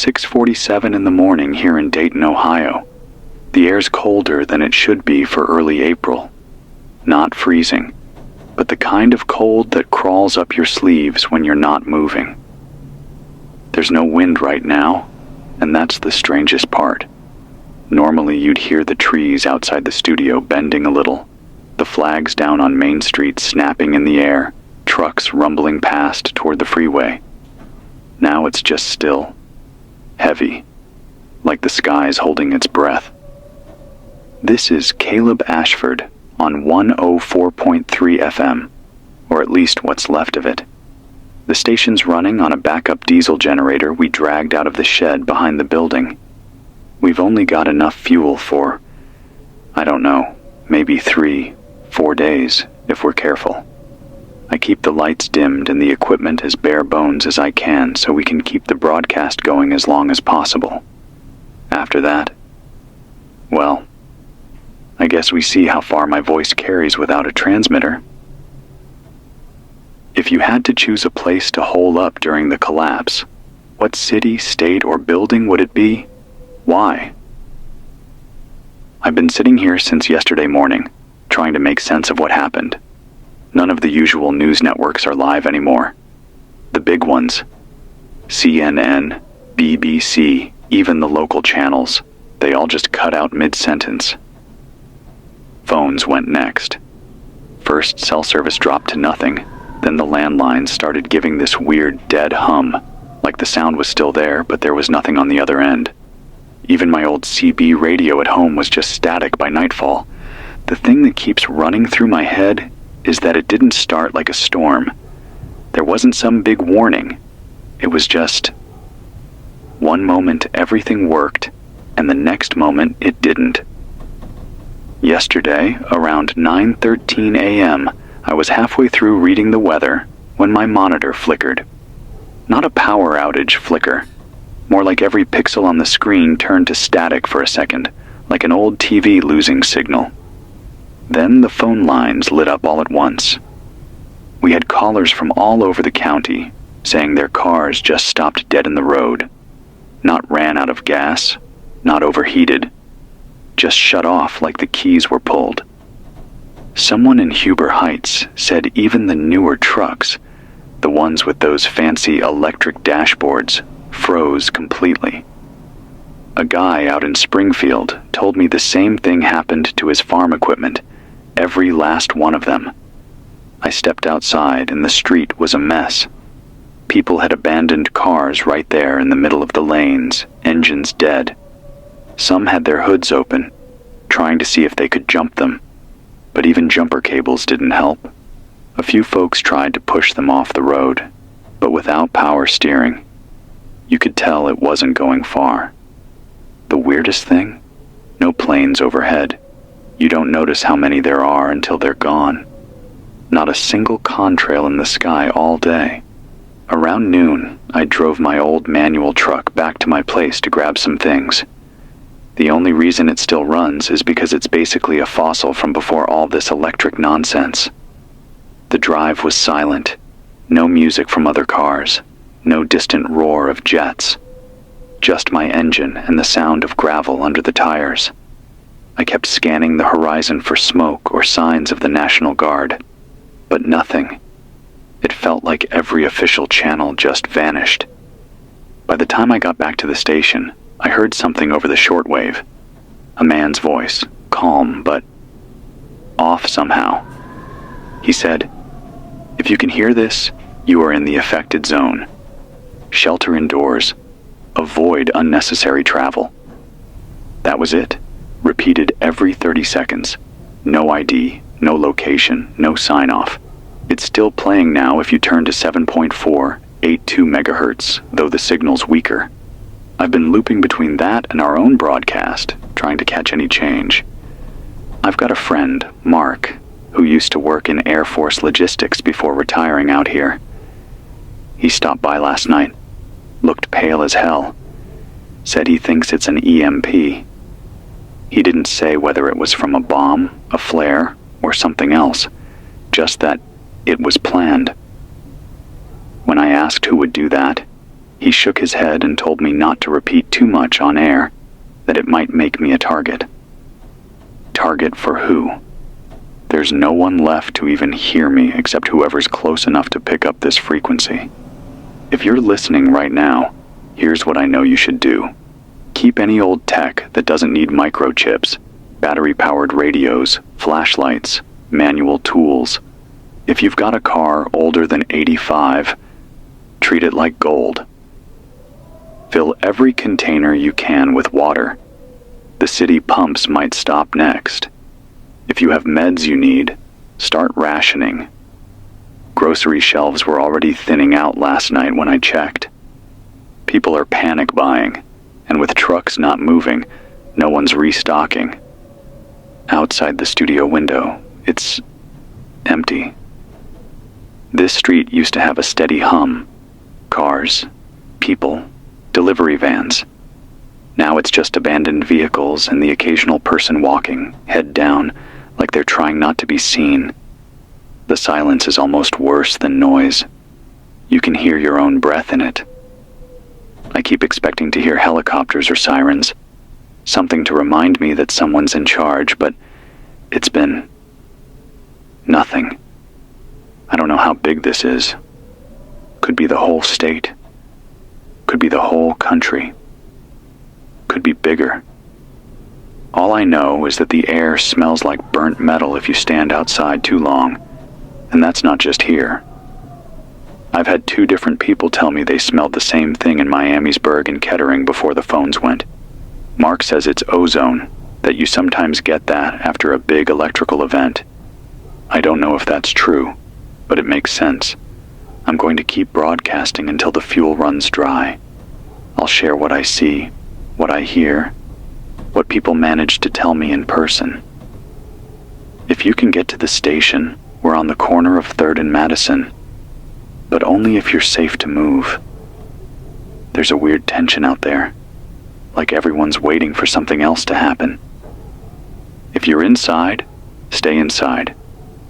6:47 in the morning here in Dayton, Ohio. The air's colder than it should be for early April. Not freezing, but the kind of cold that crawls up your sleeves when you're not moving. There's no wind right now, and that's the strangest part. Normally you'd hear the trees outside the studio bending a little, the flags down on Main Street snapping in the air, trucks rumbling past toward the freeway. Now it's just still, heavy, like the sky's holding its breath. This is Caleb Ashford on 104.3 FM, or at least what's left of it. The station's running on a backup diesel generator we dragged out of the shed behind the building. We've only got enough fuel for, I don't know, maybe 3-4 days, if we're careful. I keep the lights dimmed and the equipment as bare bones as I can so we can keep the broadcast going as long as possible. After that, well, I guess we see how far my voice carries without a transmitter. If you had to choose a place to hole up during the collapse, what city, state, or building would it be? Why? I've been sitting here since yesterday morning, trying to make sense of what happened. None of the usual news networks are live anymore. The big ones, CNN, BBC, even the local channels, they all just cut out mid-sentence. Phones went next. First, cell service dropped to nothing. Then the landlines started giving this weird dead hum, like the sound was still there, but there was nothing on the other end. Even my old CB radio at home was just static by nightfall. The thing that keeps running through my head is that it didn't start like a storm. There wasn't some big warning. It was just, one moment everything worked, and the next moment it didn't. Yesterday, around 9:13 a.m., I was halfway through reading the weather when my monitor flickered. Not a power outage flicker. More like every pixel on the screen turned to static for a second, like an old TV losing signal. Then the phone lines lit up all at once. We had callers from all over the county saying their cars just stopped dead in the road. Not ran out of gas, not overheated, just shut off like the keys were pulled. Someone in Huber Heights said even the newer trucks, the ones with those fancy electric dashboards, froze completely. A guy out in Springfield told me the same thing happened to his farm equipment, every last one of them. I stepped outside and the street was a mess. People had abandoned cars right there in the middle of the lanes, engines dead. Some had their hoods open, trying to see if they could jump them, but even jumper cables didn't help. A few folks tried to push them off the road, but without power steering. You could tell it wasn't going far. The weirdest thing? No planes overhead. You don't notice how many there are until they're gone. Not a single contrail in the sky all day. Around noon, I drove my old manual truck back to my place to grab some things. The only reason it still runs is because it's basically a fossil from before all this electric nonsense. The drive was silent. No music from other cars. No distant roar of jets. Just my engine and the sound of gravel under the tires. I kept scanning the horizon for smoke or signs of the National Guard, but nothing. It felt like every official channel just vanished. By the time I got back to the station, I heard something over the shortwave. A man's voice, calm but off somehow. He said, "If you can hear this, you are in the affected zone. Shelter indoors. Avoid unnecessary travel." That was it. Repeated every 30 seconds. No ID, no location, no sign-off. It's still playing now if you turn to 7.482 megahertz, though the signal's weaker. I've been looping between that and our own broadcast, trying to catch any change. I've got a friend, Mark, who used to work in Air Force logistics before retiring out here. He stopped by last night, looked pale as hell, said he thinks it's an EMP. He didn't say whether it was from a bomb, a flare, or something else, just that it was planned. When I asked who would do that, He shook his head and told me not to repeat too much on air, that it might make me a target. Target for who? There's no one left to even hear me except whoever's close enough to pick up this frequency. If you're listening right now, here's what I know you should do. Keep any old tech that doesn't need microchips, battery-powered radios, flashlights, manual tools. If you've got a car older than 85, treat it like gold. Fill every container you can with water. The city pumps might stop next. If you have meds you need, start rationing. Grocery shelves were already thinning out last night when I checked. People are panic buying, and with trucks not moving, no one's restocking. Outside the studio window, it's empty. This street used to have a steady hum. Cars, people, delivery vans. Now it's just abandoned vehicles and the occasional person walking, head down, like they're trying not to be seen. The silence is almost worse than noise. You can hear your own breath in it. I keep expecting to hear helicopters or sirens, something to remind me that someone's in charge, but it's been nothing. I don't know how big this is. Could be the whole state. Could be the whole country. Could be bigger. All I know is that the air smells like burnt metal if you stand outside too long, and that's not just here. I've had 2 different people tell me they smelled the same thing in Miamisburg and Kettering before the phones went. Mark says it's ozone, that you sometimes get that after a big electrical event. I don't know if that's true, but it makes sense. I'm going to keep broadcasting until the fuel runs dry. I'll share what I see, what I hear, what people manage to tell me in person. If you can get to the station, we're on the corner of 3rd and Madison, but only if you're safe to move. There's a weird tension out there, like everyone's waiting for something else to happen. If you're inside, stay inside.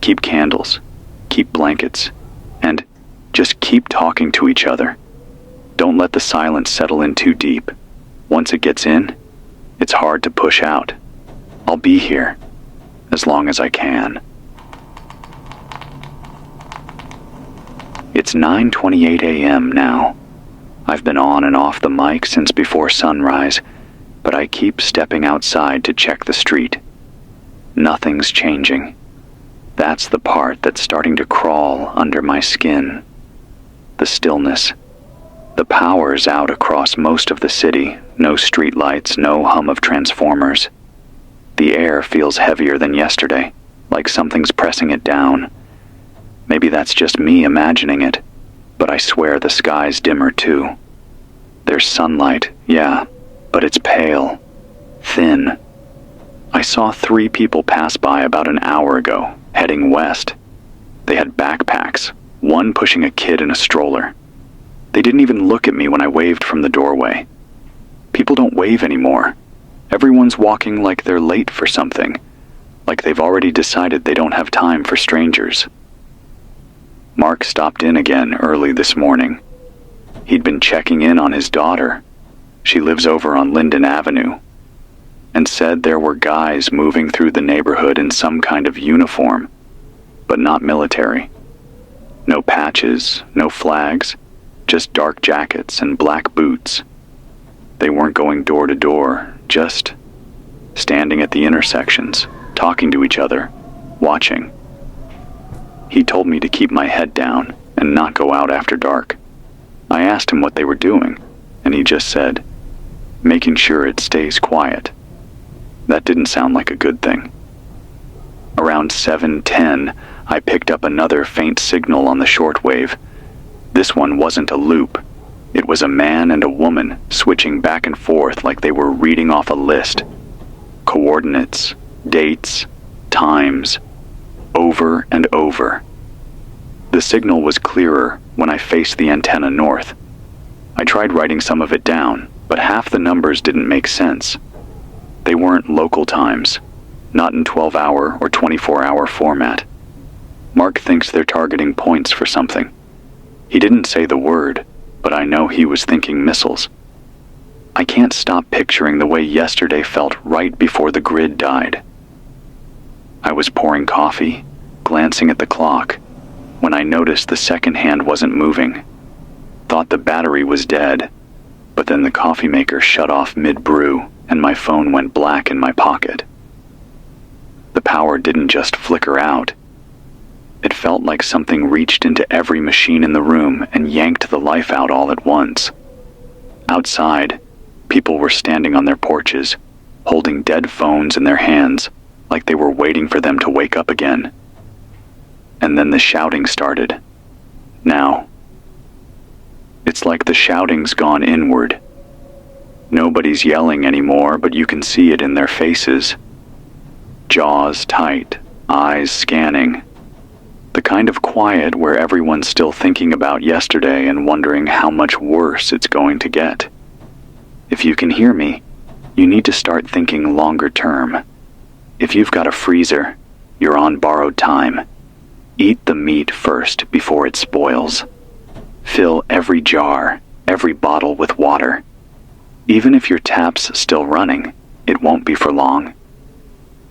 Keep candles, keep blankets, and just keep talking to each other. Don't let the silence settle in too deep. Once it gets in, it's hard to push out. I'll be here, as long as I can. It's 9:28 a.m. now. I've been on and off the mic since before sunrise, but I keep stepping outside to check the street. Nothing's changing. That's the part that's starting to crawl under my skin. The stillness. The power's out across most of the city. No streetlights, no hum of transformers. The air feels heavier than yesterday, like something's pressing it down. Maybe that's just me imagining it, but I swear the sky's dimmer too. There's sunlight, yeah, but it's pale, thin. I saw 3 people pass by about an hour ago, heading west. They had backpacks, one pushing a kid in a stroller. They didn't even look at me when I waved from the doorway. People don't wave anymore. Everyone's walking like they're late for something, like they've already decided they don't have time for strangers. Mark stopped in again early this morning. He'd been checking in on his daughter. She lives over on Linden Avenue, and said there were guys moving through the neighborhood in some kind of uniform, but not military. No patches, no flags, just dark jackets and black boots. They weren't going door to door, just standing at the intersections, talking to each other, watching. He told me to keep my head down and not go out after dark. I asked him what they were doing, and he just said, making sure it stays quiet. That didn't sound like a good thing. Around 7:10, I picked up another faint signal on the shortwave. This one wasn't a loop. It was a man and a woman switching back and forth like they were reading off a list. Coordinates, dates, times, over and over. The signal was clearer when I faced the antenna north. I tried writing some of it down, but half the numbers didn't make sense. They weren't local times, not in 12-hour or 24-hour format. Mark thinks they're targeting points for something. He didn't say the word, but I know he was thinking missiles. I can't stop picturing the way yesterday felt right before the grid died. I was pouring coffee, glancing at the clock, when I noticed the second hand wasn't moving. Thought the battery was dead, but then the coffee maker shut off mid-brew and my phone went black in my pocket. The power didn't just flicker out. It felt like something reached into every machine in the room and yanked the life out all at once. Outside, people were standing on their porches, holding dead phones in their hands, like they were waiting for them to wake up again. And then the shouting started. Now. It's like the shouting's gone inward. Nobody's yelling anymore, but you can see it in their faces. Jaws tight, eyes scanning. The kind of quiet where everyone's still thinking about yesterday and wondering how much worse it's going to get. If you can hear me, you need to start thinking longer term. If you've got a freezer, you're on borrowed time. Eat the meat first before it spoils. Fill every jar, every bottle with water. Even if your tap's still running, it won't be for long.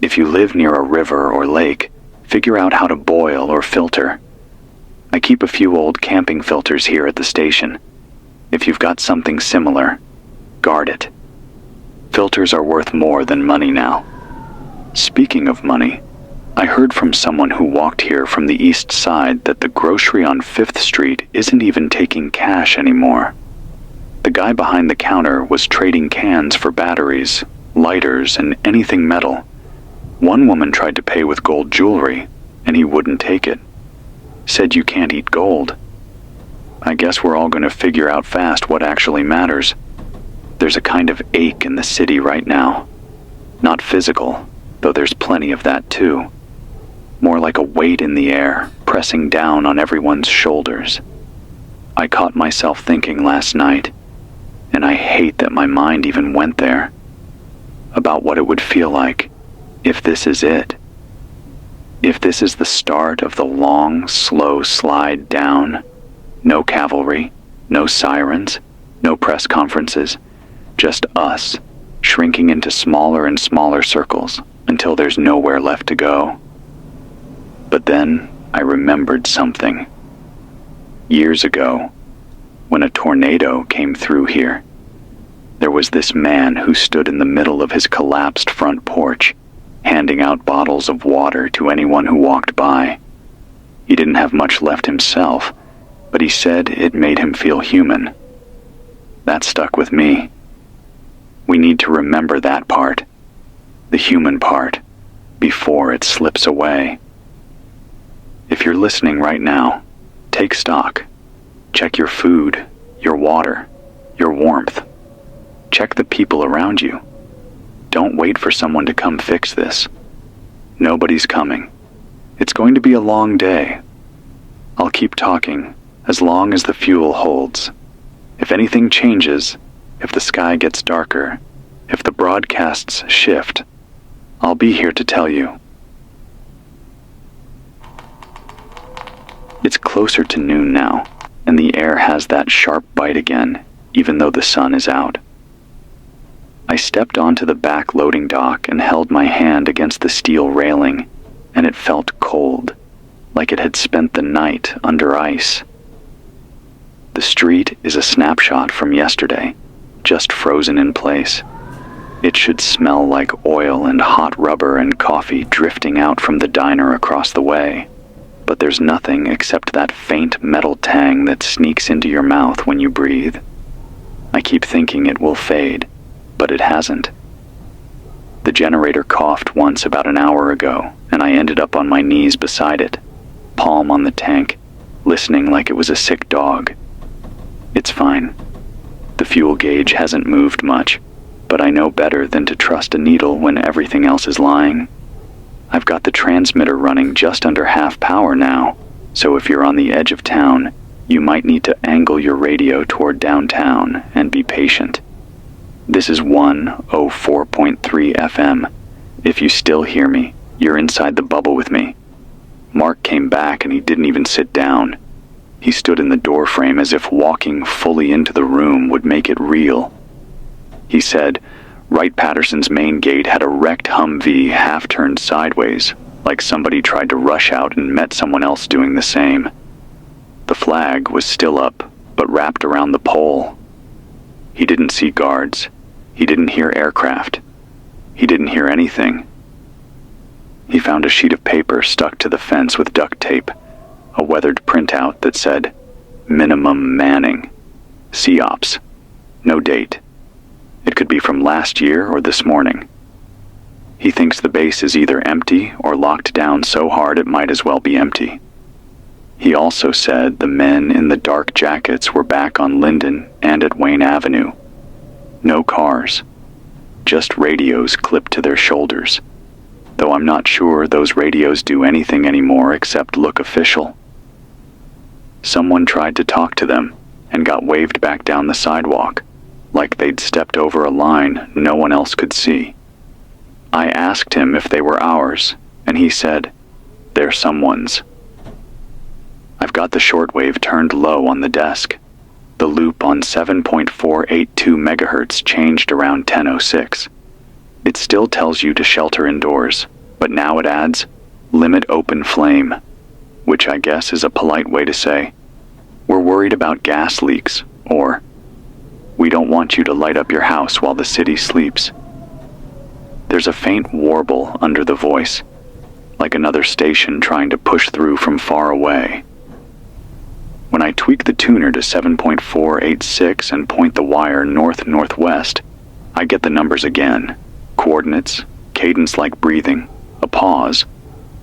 If you live near a river or lake, figure out how to boil or filter. I keep a few old camping filters here at the station. If you've got something similar, guard it. Filters are worth more than money now. Speaking of money, I heard from someone who walked here from the east side that the grocery on 5th Street isn't even taking cash anymore. The guy behind the counter was trading cans for batteries, lighters, and anything metal. One woman tried to pay with gold jewelry, and he wouldn't take it. Said you can't eat gold. I guess we're all going to figure out fast what actually matters. There's a kind of ache in the city right now. Not physical, though there's plenty of that too. More like a weight in the air, pressing down on everyone's shoulders. I caught myself thinking last night, and I hate that my mind even went there, about what it would feel like if this is it. If this is the start of the long, slow slide down. No cavalry, no sirens, no press conferences, just us, shrinking into smaller and smaller circles until there's nowhere left to go. But then I remembered something. Years ago, when a tornado came through here, there was this man who stood in the middle of his collapsed front porch, handing out bottles of water to anyone who walked by. He didn't have much left himself, but he said it made him feel human. That stuck with me. We need to remember that part, the human part, before it slips away. If you're listening right now, take stock. Check your food, your water, your warmth. Check the people around you. Don't wait for someone to come fix this. Nobody's coming. It's going to be a long day. I'll keep talking as long as the fuel holds. If anything changes, if the sky gets darker, if the broadcasts shift, I'll be here to tell you. It's closer to noon now, and the air has that sharp bite again, even though the sun is out. I stepped onto the back loading dock and held my hand against the steel railing, and it felt cold, like it had spent the night under ice. The street is a snapshot from yesterday, just frozen in place. It should smell like oil and hot rubber and coffee drifting out from the diner across the way. But there's nothing except that faint metal tang that sneaks into your mouth when you breathe. I keep thinking it will fade, but it hasn't. The generator coughed once about an hour ago, and I ended up on my knees beside it, palm on the tank, listening like it was a sick dog. It's fine. The fuel gauge hasn't moved much, but I know better than to trust a needle when everything else is lying. I've got the transmitter running just under half power now, so if you're on the edge of town, you might need to angle your radio toward downtown and be patient. This is 104.3 FM. If you still hear me, you're inside the bubble with me. Mark came back and he didn't even sit down. He stood in the doorframe as if walking fully into the room would make it real. He said Wright-Patterson's main gate had a wrecked Humvee half-turned sideways, like somebody tried to rush out and met someone else doing the same. The flag was still up, but wrapped around the pole. He didn't see guards. He didn't hear aircraft. He didn't hear anything. He found a sheet of paper stuck to the fence with duct tape, a weathered printout that said, "Minimum manning. COPS. No date. It could be from last year or this morning." He thinks the base is either empty or locked down so hard it might as well be empty. He also said the men in the dark jackets were back on Linden and at Wayne Avenue. No cars. Just radios clipped to their shoulders, though I'm not sure those radios do anything anymore except look official. Someone tried to talk to them and got waved back down the sidewalk, like they'd stepped over a line no one else could see. I asked him if they were ours, and he said, "They're someone's." I've got the shortwave turned low on the desk. The loop on 7.482 megahertz changed around 10:06. It still tells you to shelter indoors, but now it adds, "Limit open flame," which I guess is a polite way to say, "We're worried about gas leaks," or, "We don't want you to light up your house while the city sleeps." There's a faint warble under the voice, like another station trying to push through from far away. When I tweak the tuner to 7.486 and point the wire north-northwest, I get the numbers again. Coordinates, cadence like breathing, a pause,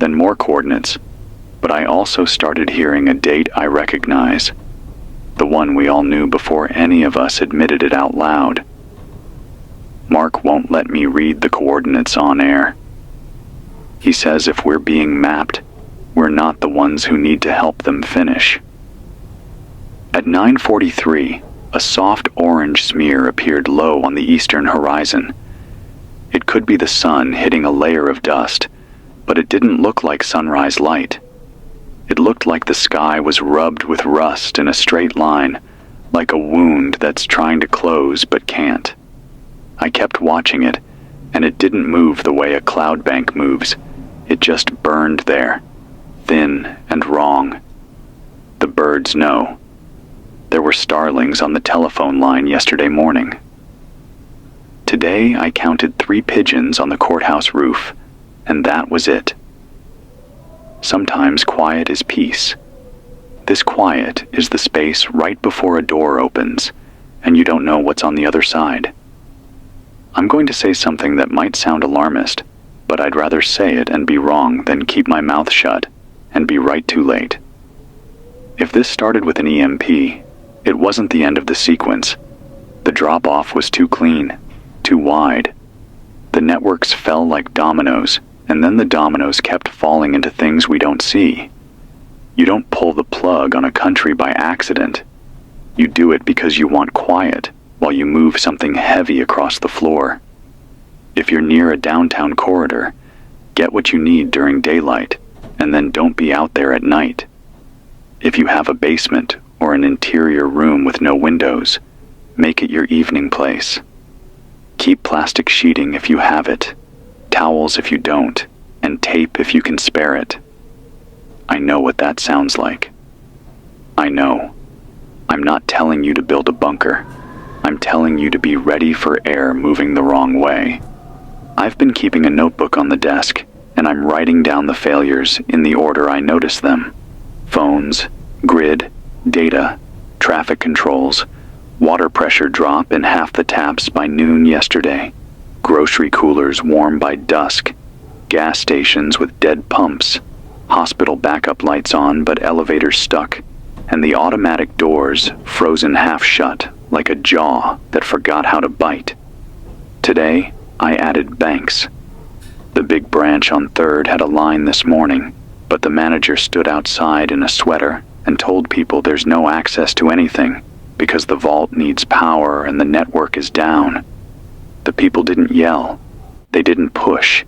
then more coordinates. But I also started hearing a date I recognize, the one we all knew before any of us admitted it out loud. Mark won't let me read the coordinates on air. He says if we're being mapped, we're not the ones who need to help them finish. At 9:43, a soft orange smear appeared low on the eastern horizon. It could be the sun hitting a layer of dust, but it didn't look like sunrise light. It looked like the sky was rubbed with rust in a straight line, like a wound that's trying to close but can't. I kept watching it, and it didn't move the way a cloud bank moves. It just burned there, thin and wrong. The birds know. There were starlings on the telephone line yesterday morning. Today I counted 3 pigeons on the courthouse roof, and that was it. Sometimes quiet is peace. This quiet is the space right before a door opens, and you don't know what's on the other side. I'm going to say something that might sound alarmist, but I'd rather say it and be wrong than keep my mouth shut and be right too late. If this started with an EMP, it wasn't the end of the sequence. The drop-off was too clean, too wide. The networks fell like dominoes, and then the dominoes kept falling into things we don't see. You don't pull the plug on a country by accident. You do it because you want quiet while you move something heavy across the floor. If you're near a downtown corridor, get what you need during daylight, and then don't be out there at night. If you have a basement or an interior room with no windows, make it your evening place. Keep plastic sheeting if you have it, towels if you don't, and tape if you can spare it. I know what that sounds like. I know. I'm not telling you to build a bunker. I'm telling you to be ready for air moving the wrong way. I've been keeping a notebook on the desk, and I'm writing down the failures in the order I notice them. Phones, grid, data, traffic controls, water pressure drop in half the taps by noon yesterday, grocery coolers warm by dusk, gas stations with dead pumps, hospital backup lights on but elevators stuck, and the automatic doors frozen half shut like a jaw that forgot how to bite. Today, I added banks. The big branch on 3rd had a line this morning, but the manager stood outside in a sweater and told people there's no access to anything because the vault needs power and the network is down. The people didn't yell. They didn't push.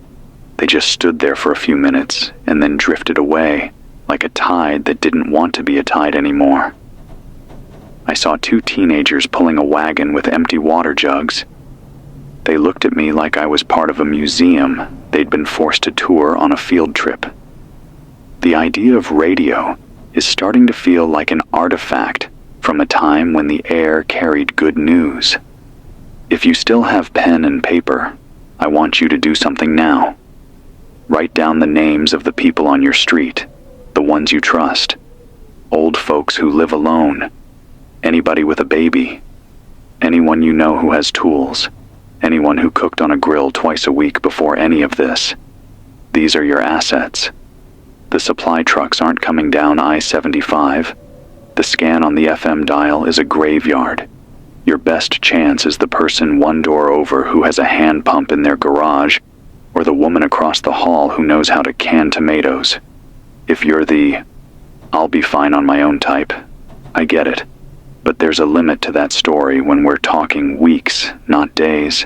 They just stood there for a few minutes and then drifted away, like a tide that didn't want to be a tide anymore. I saw two teenagers pulling a wagon with empty water jugs. They looked at me like I was part of a museum they'd been forced to tour on a field trip. The idea of radio is starting to feel like an artifact from a time when the air carried good news. If you still have pen and paper, I want you to do something now. Write down the names of the people on your street, the ones you trust, old folks who live alone, anybody with a baby, anyone you know who has tools, anyone who cooked on a grill twice a week before any of this. These are your assets. The supply trucks aren't coming down I-75. The scan on the FM dial is a graveyard. Your best chance is the person one door over who has a hand pump in their garage, or the woman across the hall who knows how to can tomatoes. If you're the "I'll be fine on my own" type, I get it. But there's a limit to that story when we're talking weeks, not days.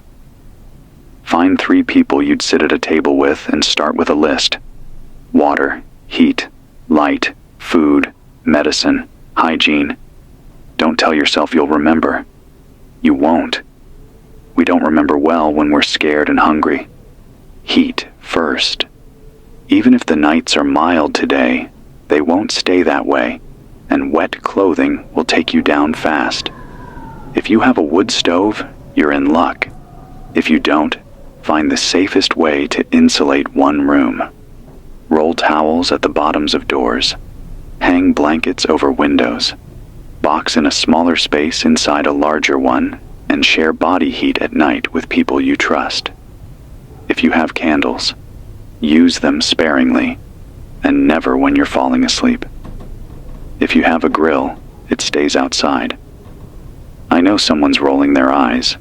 Find 3 people you'd sit at a table with and start with a list. Water, heat, light, food, medicine, hygiene. Don't tell yourself you'll remember. You won't. We don't remember well when we're scared and hungry. Heat first. Even if the nights are mild today, they won't stay that way, and wet clothing will take you down fast. If you have a wood stove, you're in luck. If you don't, find the safest way to insulate one room. Roll towels at the bottoms of doors. Hang blankets over windows. Box in a smaller space inside a larger one, and share body heat at night with people you trust. If you have candles, use them sparingly, and never when you're falling asleep. If you have a grill, it stays outside. I know someone's rolling their eyes,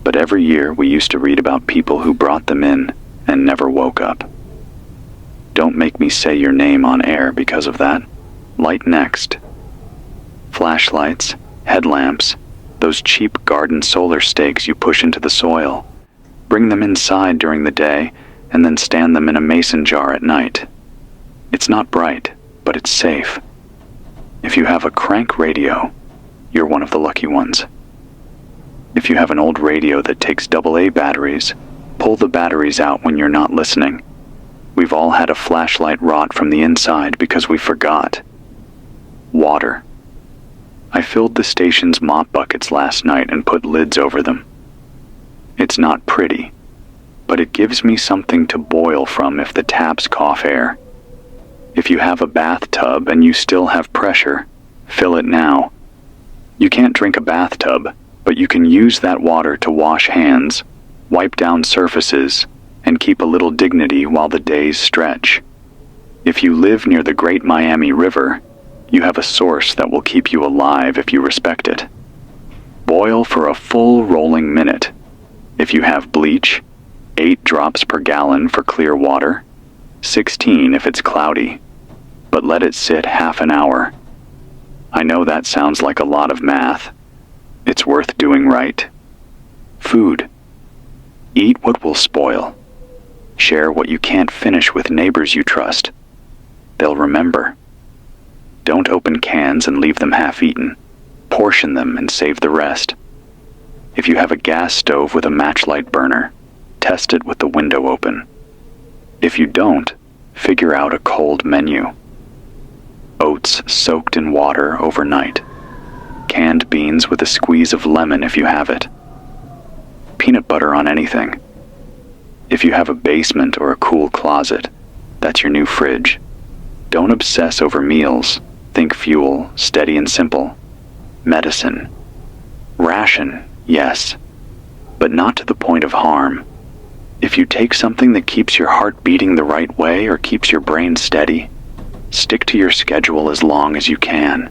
but every year we used to read about people who brought them in and never woke up. Don't make me say your name on air because of that. Light next. Flashlights, headlamps, those cheap garden solar stakes you push into the soil. Bring them inside during the day and then stand them in a mason jar at night. It's not bright, but it's safe. If you have a crank radio, you're one of the lucky ones. If you have an old radio that takes AA batteries, pull the batteries out when you're not listening. We've all had a flashlight rot from the inside because we forgot. Water. I filled the station's mop buckets last night and put lids over them. It's not pretty, but it gives me something to boil from if the taps cough air. If you have a bathtub and you still have pressure, fill it now. You can't drink a bathtub, but you can use that water to wash hands, wipe down surfaces, and keep a little dignity while the days stretch. If you live near the Great Miami River, you have a source that will keep you alive if you respect it. Boil for a full rolling minute. If you have bleach, 8 drops per gallon for clear water, 16 if it's cloudy, but let it sit half an hour. I know that sounds like a lot of math. It's worth doing right. Food. Eat what will spoil. Share what you can't finish with neighbors you trust. They'll remember. Don't open cans and leave them half-eaten. Portion them and save the rest. If you have a gas stove with a matchlight burner, test it with the window open. If you don't, figure out a cold menu. Oats soaked in water overnight. Canned beans with a squeeze of lemon if you have it. Peanut butter on anything. If you have a basement or a cool closet, that's your new fridge. Don't obsess over meals. Think fuel, steady and simple. Medicine. Ration, yes, but not to the point of harm. If you take something that keeps your heart beating the right way or keeps your brain steady, stick to your schedule as long as you can.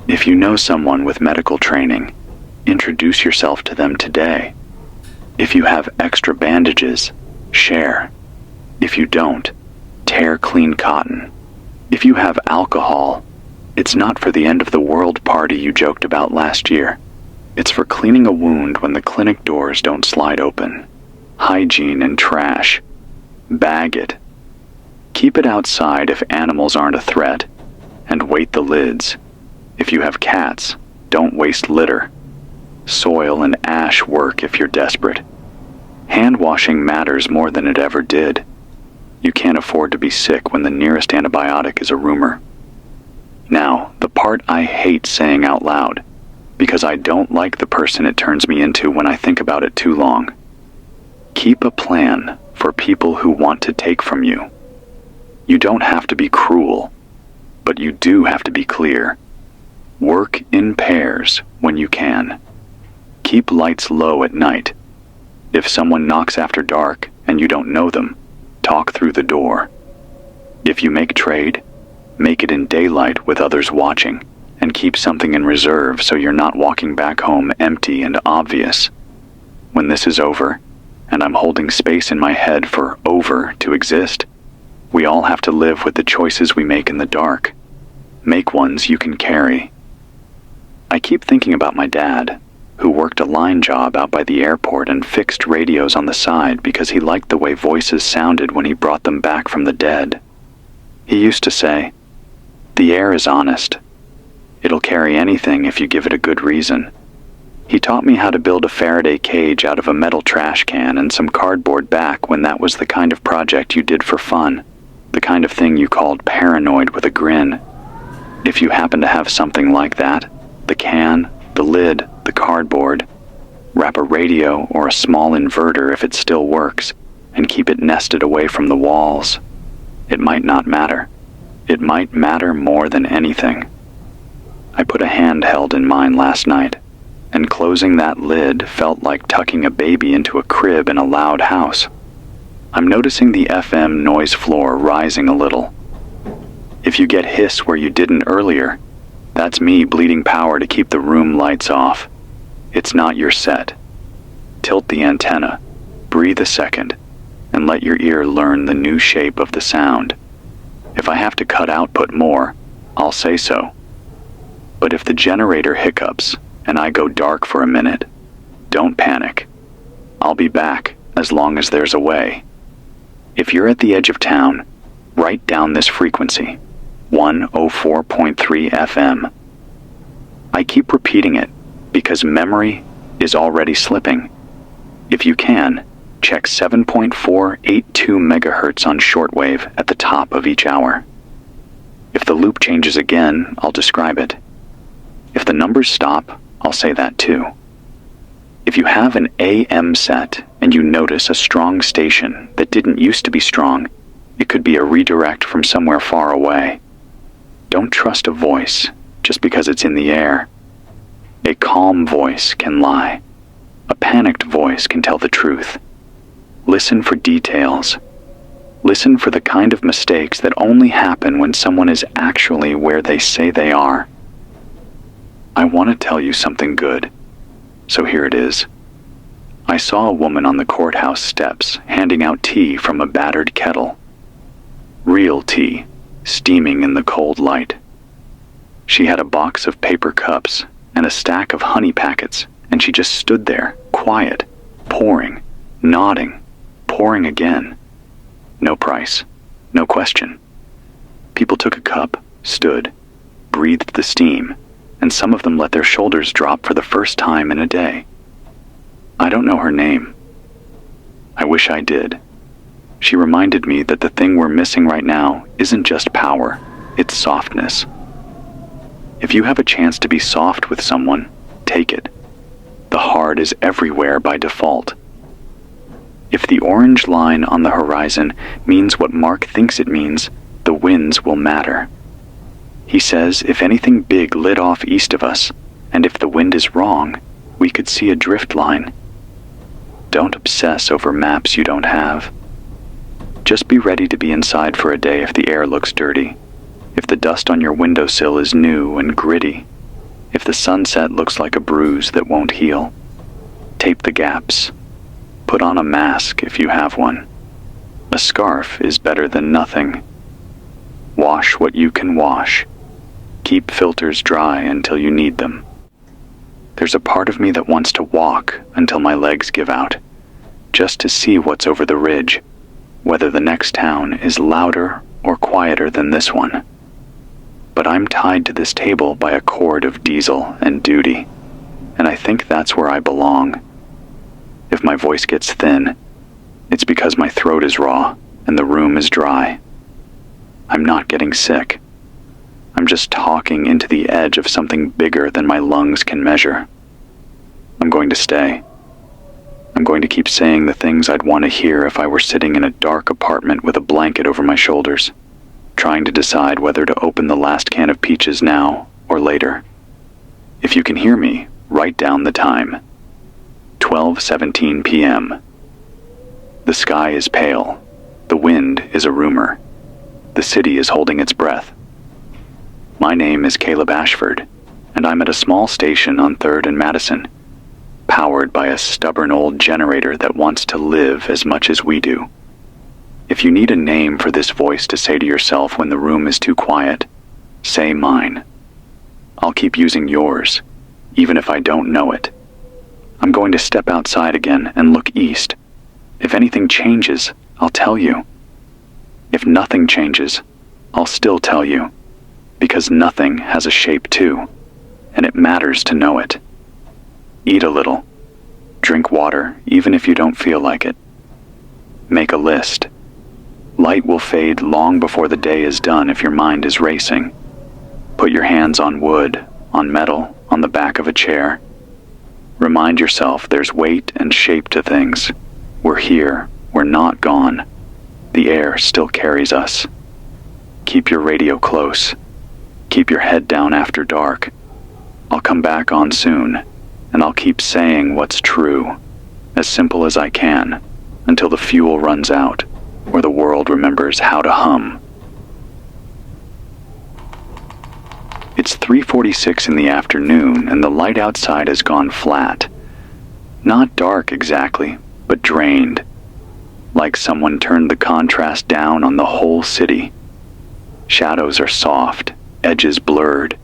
If you know someone with medical training, introduce yourself to them today. If you have extra bandages, share. If you don't, tear clean cotton. If you have alcohol, it's not for the end of the world party you joked about last year. It's for cleaning a wound when the clinic doors don't slide open. Hygiene and trash. Bag it. Keep it outside if animals aren't a threat, and weight the lids. If you have cats, don't waste litter. Soil and ash work if you're desperate. Hand washing matters more than it ever did. You can't afford to be sick when the nearest antibiotic is a rumor. Now, the part I hate saying out loud, because I don't like the person it turns me into when I think about it too long. Keep a plan for people who want to take from you. You don't have to be cruel, but you do have to be clear. Work in pairs when you can. Keep lights low at night. If someone knocks after dark and you don't know them, talk through the door. If you make trade, make it in daylight with others watching, and keep something in reserve so you're not walking back home empty and obvious. When this is over, and I'm holding space in my head for over to exist, we all have to live with the choices we make in the dark. Make ones you can carry. I keep thinking about my dad, who worked a line job out by the airport and fixed radios on the side because he liked the way voices sounded when he brought them back from the dead. He used to say, "The air is honest. It'll carry anything if you give it a good reason." He taught me how to build a Faraday cage out of a metal trash can and some cardboard back when that was the kind of project you did for fun, the kind of thing you called paranoid with a grin. If you happen to have something like that, the can, the lid, the cardboard, wrap a radio or a small inverter if it still works, and keep it nested away from the walls. It might not matter. It might matter more than anything. I put a handheld in mine last night, and closing that lid felt like tucking a baby into a crib in a loud house. I'm noticing the FM noise floor rising a little. If you get hiss where you didn't earlier, that's me bleeding power to keep the room lights off. It's not your set. Tilt the antenna, breathe a second, and let your ear learn the new shape of the sound. If I have to cut output more, I'll say so. But if the generator hiccups and I go dark for a minute, don't panic. I'll be back as long as there's a way. If you're at the edge of town, write down this frequency, 104.3 FM. I keep repeating it because memory is already slipping. If you can, check 7.482 megahertz on shortwave at the top of each hour. If the loop changes again, I'll describe it. If the numbers stop, I'll say that too. If you have an AM set and you notice a strong station that didn't used to be strong, it could be a redirect from somewhere far away. Don't trust a voice just because it's in the air. A calm voice can lie. A panicked voice can tell the truth. Listen for details. Listen for the kind of mistakes that only happen when someone is actually where they say they are. I want to tell you something good, so here it is. I saw a woman on the courthouse steps handing out tea from a battered kettle. Real tea, steaming in the cold light. She had a box of paper cups and a stack of honey packets, and she just stood there, quiet, pouring, nodding, pouring again. No price, no question. People took a cup, stood, breathed the steam, and some of them let their shoulders drop for the first time in a day. I don't know her name. I wish I did. She reminded me that the thing we're missing right now isn't just power, it's softness. If you have a chance to be soft with someone, take it. The hard is everywhere by default. If the orange line on the horizon means what Mark thinks it means, the winds will matter. He says if anything big lit off east of us, and if the wind is wrong, we could see a drift line. Don't obsess over maps you don't have. Just be ready to be inside for a day if the air looks dirty, if the dust on your windowsill is new and gritty, if the sunset looks like a bruise that won't heal. Tape the gaps. Put on a mask if you have one. A scarf is better than nothing. Wash what you can wash. Keep filters dry until you need them. There's a part of me that wants to walk until my legs give out, just to see what's over the ridge. whether the next town is louder or quieter than this one. But I'm tied to this table by a cord of diesel and duty, and I think that's where I belong. If my voice gets thin, it's because my throat is raw and the room is dry. I'm not getting sick. I'm just talking into the edge of something bigger than my lungs can measure. I'm going to stay. I'm going to keep saying the things I'd want to hear if I were sitting in a dark apartment with a blanket over my shoulders, trying to decide whether to open the last can of peaches now or later. If you can hear me, write down the time. 12:17 p.m. The sky is pale. The wind is a rumor. The city is holding its breath. My name is Caleb Ashford, and I'm at a small station on 3rd and Madison, powered by a stubborn old generator that wants to live as much as we do. If you need a name for this voice to say to yourself when the room is too quiet, say mine. I'll keep using yours, even if I don't know it. I'm going to step outside again and look east. If anything changes, I'll tell you. If nothing changes, I'll still tell you, because nothing has a shape too, and it matters to know it. Eat a little. Drink water, even if you don't feel like it. Make a list. Light will fade long before the day is done if your mind is racing. Put your hands on wood, on metal, on the back of a chair. Remind yourself there's weight and shape to things. We're here, we're not gone. The air still carries us. Keep your radio close. Keep your head down after dark. I'll come back on soon, and I'll keep saying what's true, as simple as I can, until the fuel runs out, or the world remembers how to hum. It's 3:46 in the afternoon, and the light outside has gone flat. Not dark exactly, but drained, like someone turned the contrast down on the whole city. Shadows are soft, edges blurred.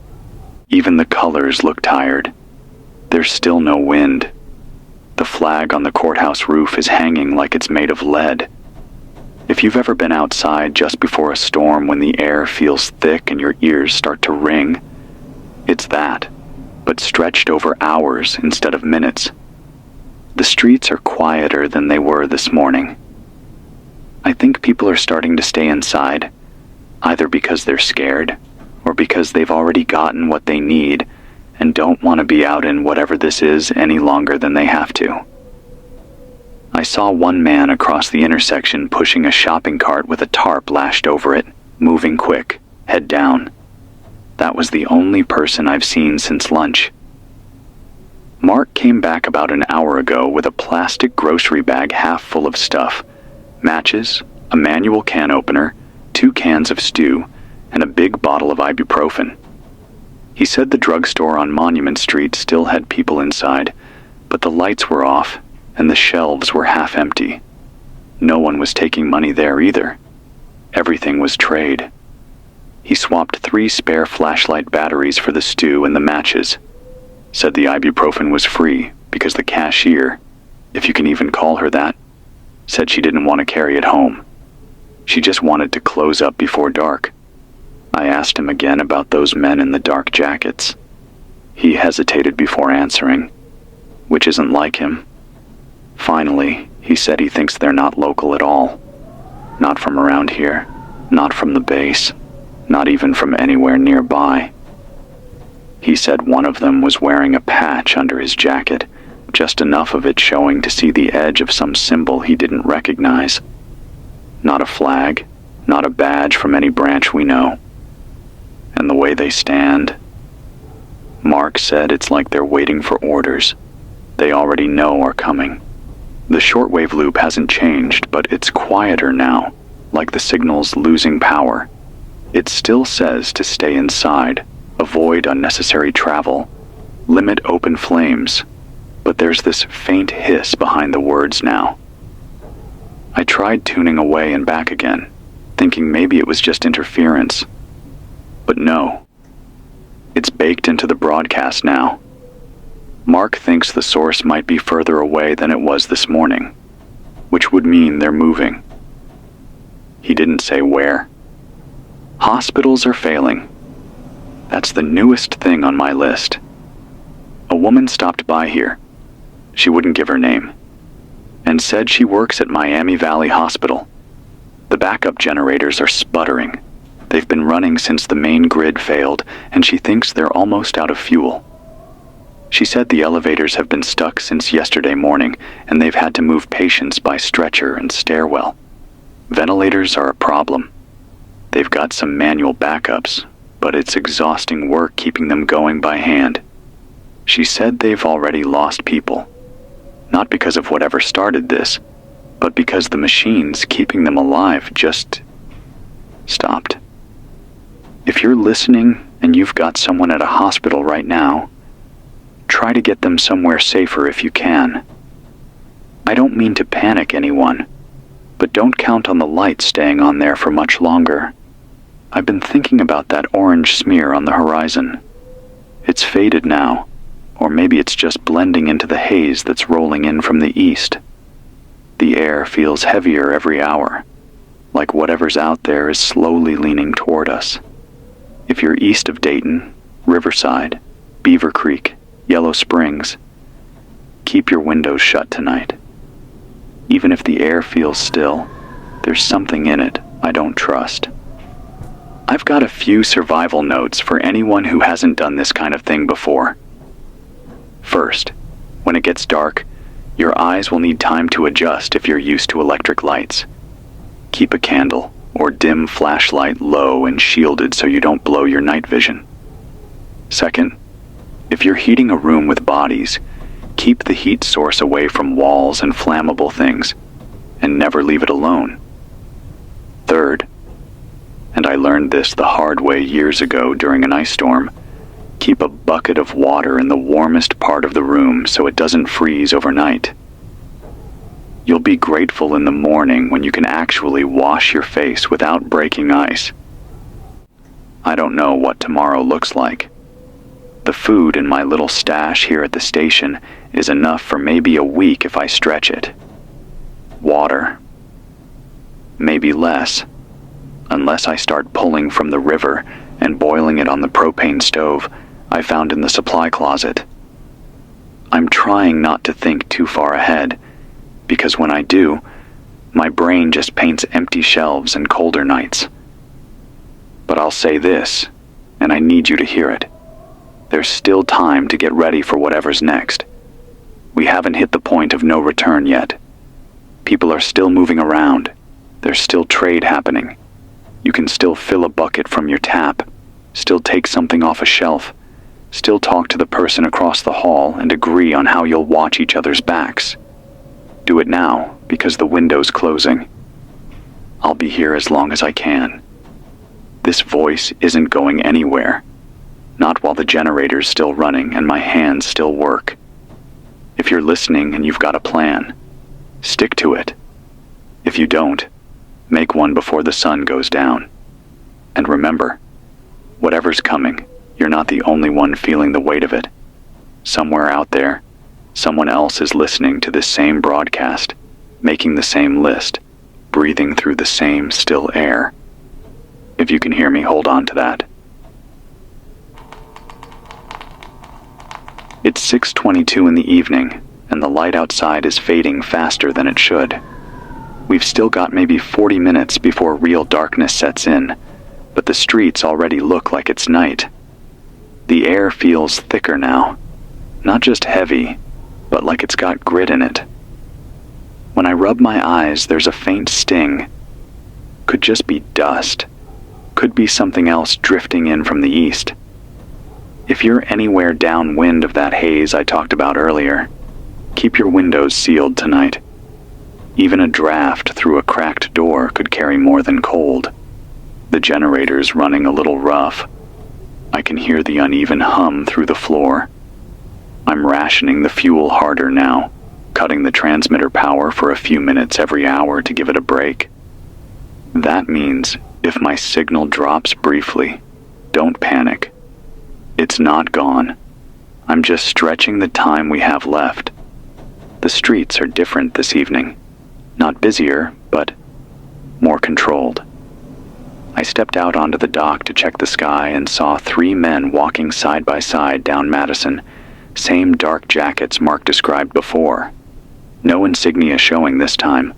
Even the colors look tired. There's still no wind. The flag on the courthouse roof is hanging like it's made of lead. If you've ever been outside just before a storm when the air feels thick and your ears start to ring, it's that, but stretched over hours instead of minutes. The streets are quieter than they were this morning. I think people are starting to stay inside, either because they're scared or because they've already gotten what they need and don't want to be out in whatever this is any longer than they have to. I saw one man across the intersection pushing a shopping cart with a tarp lashed over it, moving quick, head down. That was the only person I've seen since lunch. Mark came back about an hour ago with a plastic grocery bag half full of stuff: matches, a manual can opener, 2 cans of stew, and a big bottle of ibuprofen. He said the drugstore on Monument Street still had people inside, but the lights were off and the shelves were half empty. No one was taking money there either. Everything was trade. He swapped 3 spare flashlight batteries for the stew and the matches. Said the ibuprofen was free because the cashier, if you can even call her that, said she didn't want to carry it home. She just wanted to close up before dark. I asked him again about those men in the dark jackets. He hesitated before answering, which isn't like him. Finally, he said he thinks they're not local at all. Not from around here, not from the base, not even from anywhere nearby. He said one of them was wearing a patch under his jacket, just enough of it showing to see the edge of some symbol he didn't recognize. Not a flag, not a badge from any branch we know. And the way they stand. Mark said it's like they're waiting for orders. They already know are coming. The shortwave loop hasn't changed, but it's quieter now, like the signal's losing power. It still says to stay inside, avoid unnecessary travel, limit open flames, but there's this faint hiss behind the words now. I tried tuning away and back again, thinking maybe it was just interference. But no. It's baked into the broadcast now. Mark thinks the source might be further away than it was this morning, which would mean they're moving. He didn't say where. Hospitals are failing. That's the newest thing on my list. A woman stopped by here. She wouldn't give her name, and said she works at Miami Valley Hospital. The backup generators are sputtering. They've been running since the main grid failed, and she thinks they're almost out of fuel. She said the elevators have been stuck since yesterday morning, and they've had to move patients by stretcher and stairwell. Ventilators are a problem. They've got some manual backups, but it's exhausting work keeping them going by hand. She said they've already lost people, not because of whatever started this, but because the machines keeping them alive just stopped. If you're listening and you've got someone at a hospital right now, try to get them somewhere safer if you can. I don't mean to panic anyone, but don't count on the light staying on there for much longer. I've been thinking about that orange smear on the horizon. It's faded now, or maybe it's just blending into the haze that's rolling in from the east. The air feels heavier every hour, like whatever's out there is slowly leaning toward us. If you're east of Dayton, Riverside, Beaver Creek, Yellow Springs, keep your windows shut tonight. Even if the air feels still, there's something in it I don't trust. I've got a few survival notes for anyone who hasn't done this kind of thing before. First, when it gets dark, your eyes will need time to adjust if you're used to electric lights. Keep a candle or dim flashlight low and shielded so you don't blow your night vision. Second, if you're heating a room with bodies, keep the heat source away from walls and flammable things, and never leave it alone. Third, and I learned this the hard way years ago during an ice storm, keep a bucket of water in the warmest part of the room so it doesn't freeze overnight. You'll be grateful in the morning when you can actually wash your face without breaking ice. I don't know what tomorrow looks like. The food in my little stash here at the station is enough for maybe a week if I stretch it. Water, maybe less, unless I start pulling from the river and boiling it on the propane stove I found in the supply closet. I'm trying not to think too far ahead, because when I do, my brain just paints empty shelves and colder nights. But I'll say this, and I need you to hear it. There's still time to get ready for whatever's next. We haven't hit the point of no return yet. People are still moving around. There's still trade happening. You can still fill a bucket from your tap, still take something off a shelf, still talk to the person across the hall and agree on how you'll watch each other's backs. Do it now, because the window's closing. I'll be here as long as I can. This voice isn't going anywhere. Not while the generator's still running and my hands still work. If you're listening and you've got a plan, stick to it. If you don't, make one before the sun goes down. And remember, whatever's coming, you're not the only one feeling the weight of it. Somewhere out there, someone else is listening to this same broadcast, making the same list, breathing through the same still air. If you can hear me, hold on to that. It's 6:22 in the evening, and the light outside is fading faster than it should. We've still got maybe 40 minutes before real darkness sets in, but the streets already look like it's night. The air feels thicker now, not just heavy, but like it's got grit in it. When I rub my eyes, there's a faint sting. Could just be dust. Could be something else drifting in from the east. If you're anywhere downwind of that haze I talked about earlier, keep your windows sealed tonight. Even a draft through a cracked door could carry more than cold. The generator's running a little rough. I can hear the uneven hum through the floor. I'm rationing the fuel harder now, cutting the transmitter power for a few minutes every hour to give it a break. That means if my signal drops briefly, don't panic. It's not gone. I'm just stretching the time we have left. The streets are different this evening. Not busier, but more controlled. I stepped out onto the dock to check the sky and saw 3 men walking side by side down Madison, same dark jackets Mark described before. No insignia showing this time,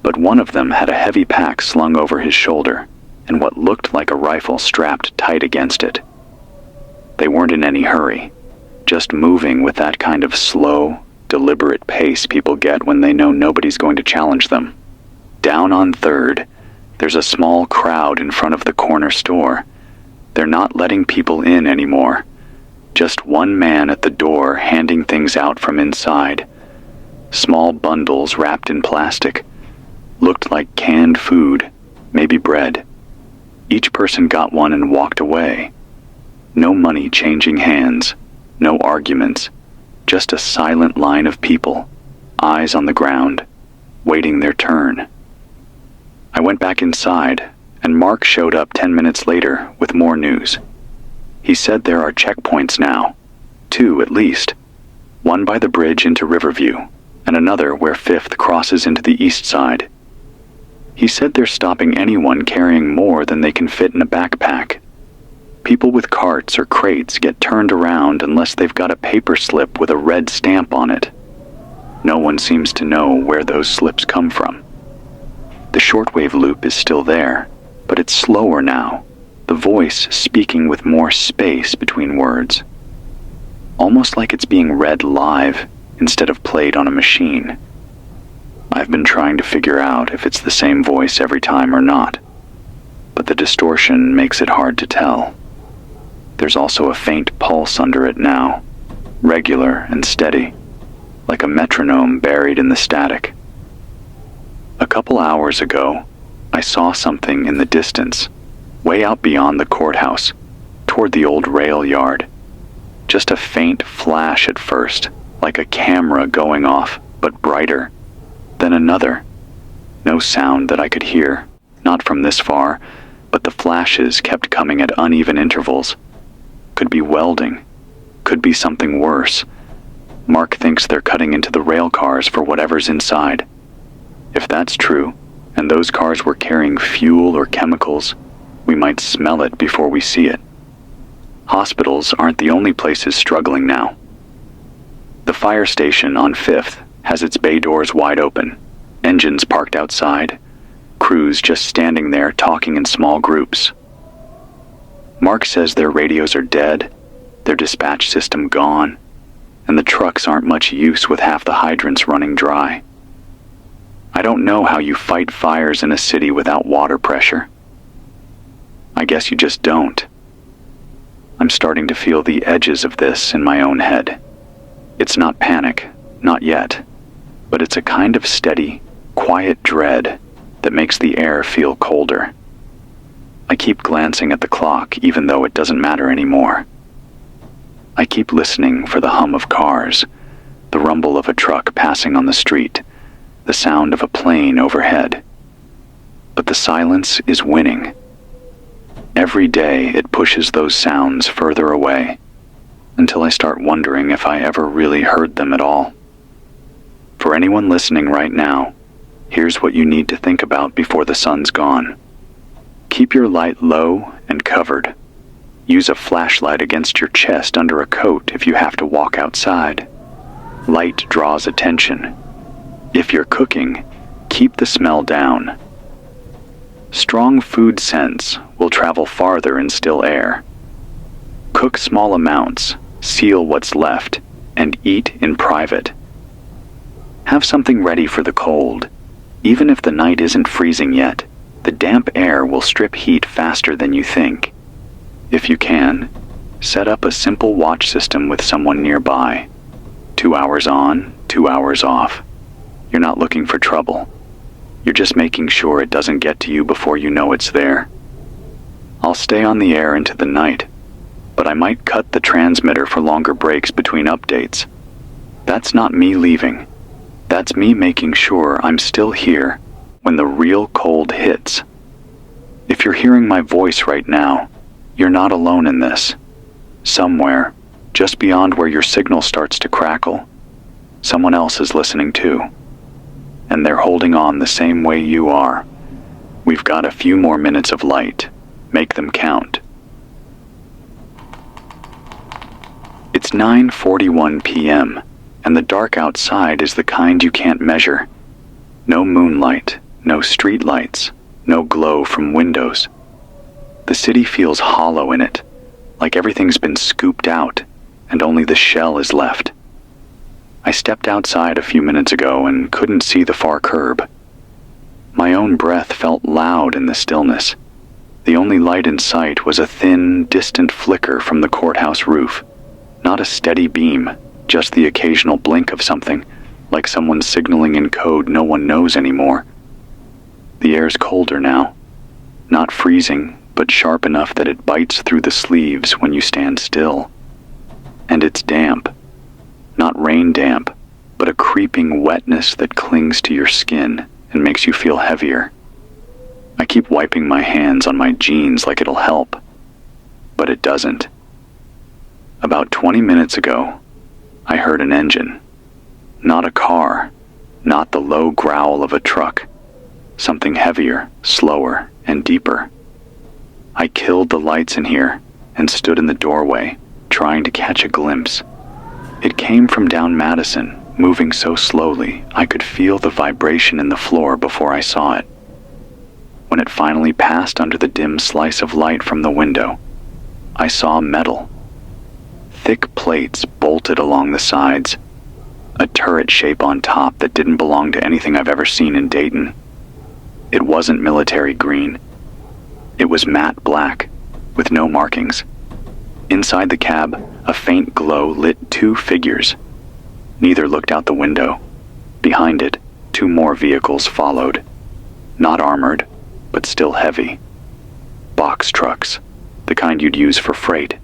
but one of them had a heavy pack slung over his shoulder and what looked like a rifle strapped tight against it. They weren't in any hurry, just moving with that kind of slow, deliberate pace people get when they know nobody's going to challenge them. Down on 3rd, there's a small crowd in front of the corner store. They're not letting people in anymore. Just one man at the door handing things out from inside. Small bundles wrapped in plastic. Looked like canned food, maybe bread. Each person got one and walked away. No money changing hands, no arguments, just a silent line of people, eyes on the ground, waiting their turn. I went back inside, and Mark showed up 10 minutes later with more news. He said there are checkpoints now, 2 at least, one by the bridge into Riverview, and another where 5th crosses into the east side. He said they're stopping anyone carrying more than they can fit in a backpack. People with carts or crates get turned around unless they've got a paper slip with a red stamp on it. No one seems to know where those slips come from. The shortwave loop is still there, but it's slower now, the voice speaking with more space between words. Almost like it's being read live instead of played on a machine. I've been trying to figure out if it's the same voice every time or not, but the distortion makes it hard to tell. There's also a faint pulse under it now, regular and steady, like a metronome buried in the static. A couple hours ago, I saw something in the distance, way out beyond the courthouse, toward the old rail yard. Just a faint flash at first, like a camera going off, but brighter. Then another. No sound that I could hear, not from this far, but the flashes kept coming at uneven intervals. Could be welding. Could be something worse. Mark thinks they're cutting into the rail cars for whatever's inside. If that's true, and those cars were carrying fuel or chemicals, we might smell it before we see it. Hospitals aren't the only places struggling now. The fire station on 5th has its bay doors wide open, engines parked outside, crews just standing there talking in small groups. Mark says their radios are dead, their dispatch system gone, and the trucks aren't much use with half the hydrants running dry. I don't know how you fight fires in a city without water pressure. I guess you just don't. I'm starting to feel the edges of this in my own head. It's not panic, not yet, but it's a kind of steady, quiet dread that makes the air feel colder. I keep glancing at the clock even though it doesn't matter anymore. I keep listening for the hum of cars, the rumble of a truck passing on the street, the sound of a plane overhead. But the silence is winning. Every day it pushes those sounds further away, until I start wondering if I ever really heard them at all. For anyone listening right now, here's what you need to think about before the sun's gone. Keep your light low and covered. Use a flashlight against your chest under a coat if you have to walk outside. Light draws attention. If you're cooking, keep the smell down. Strong food scents will travel farther in still air. Cook small amounts, seal what's left, and eat in private. Have something ready for the cold. Even if the night isn't freezing yet, the damp air will strip heat faster than you think. If you can, set up a simple watch system with someone nearby. 2 hours on, 2 hours off. You're not looking for trouble. You're just making sure it doesn't get to you before you know it's there. I'll stay on the air into the night, but I might cut the transmitter for longer breaks between updates. That's not me leaving. That's me making sure I'm still here when the real cold hits. If you're hearing my voice right now, you're not alone in this. Somewhere, just beyond where your signal starts to crackle, someone else is listening too. And they're holding on the same way you are. We've got a few more minutes of light. Make them count. It's 9:41 p.m., and the dark outside is the kind you can't measure. No moonlight, no street lights, no glow from windows. The city feels hollow in it, like everything's been scooped out, and only the shell is left. I stepped outside a few minutes ago and couldn't see the far curb. My own breath felt loud in the stillness. The only light in sight was a thin, distant flicker from the courthouse roof. Not a steady beam, just the occasional blink of something, like someone signaling in code no one knows anymore. The air's colder now. Not freezing, but sharp enough that it bites through the sleeves when you stand still. And it's damp. Not rain damp, but a creeping wetness that clings to your skin and makes you feel heavier. I keep wiping my hands on my jeans like it'll help, but it doesn't. About 20 minutes ago, I heard an engine. Not a car, not the low growl of a truck. Something heavier, slower, and deeper. I killed the lights in here and stood in the doorway, trying to catch a glimpse. It came from down Madison, moving so slowly I could feel the vibration in the floor before I saw it. When it finally passed under the dim slice of light from the window, I saw metal. Thick plates bolted along the sides, a turret shape on top that didn't belong to anything I've ever seen in Dayton. It wasn't military green. It was matte black, with no markings. Inside the cab, a faint glow lit two figures. Neither looked out the window. Behind it, two more vehicles followed. Not armored, but still heavy. Box trucks, the kind you'd use for freight.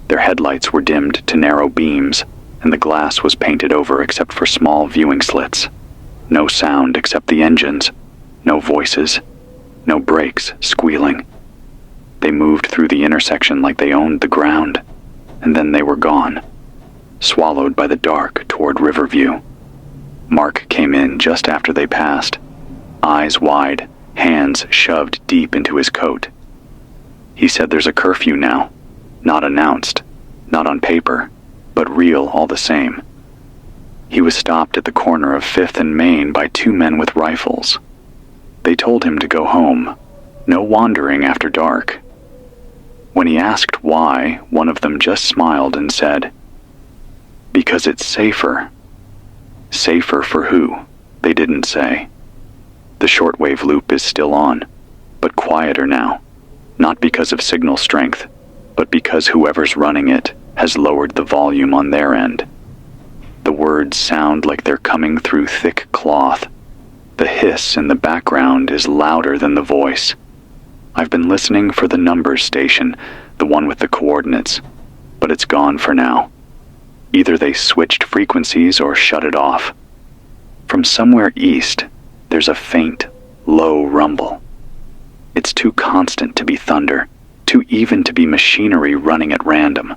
Their headlights were dimmed to narrow beams, and the glass was painted over except for small viewing slits. No sound except the engines. No voices. No brakes squealing. They moved through the intersection like they owned the ground, and then they were gone, swallowed by the dark toward Riverview. Mark came in just after they passed, eyes wide, hands shoved deep into his coat. He said there's a curfew now, not announced, not on paper, but real all the same. He was stopped at the corner of 5th and Main by two men with rifles. They told him to go home, no wandering after dark. When he asked why, one of them just smiled and said, "Because it's safer." Safer for who? They didn't say. The shortwave loop is still on, but quieter now, not because of signal strength, but because whoever's running it has lowered the volume on their end. The words sound like they're coming through thick cloth. The hiss in the background is louder than the voice. I've been listening for the numbers station, the one with the coordinates, but it's gone for now. Either they switched frequencies or shut it off. From somewhere east, there's a faint, low rumble. It's too constant to be thunder, too even to be machinery running at random.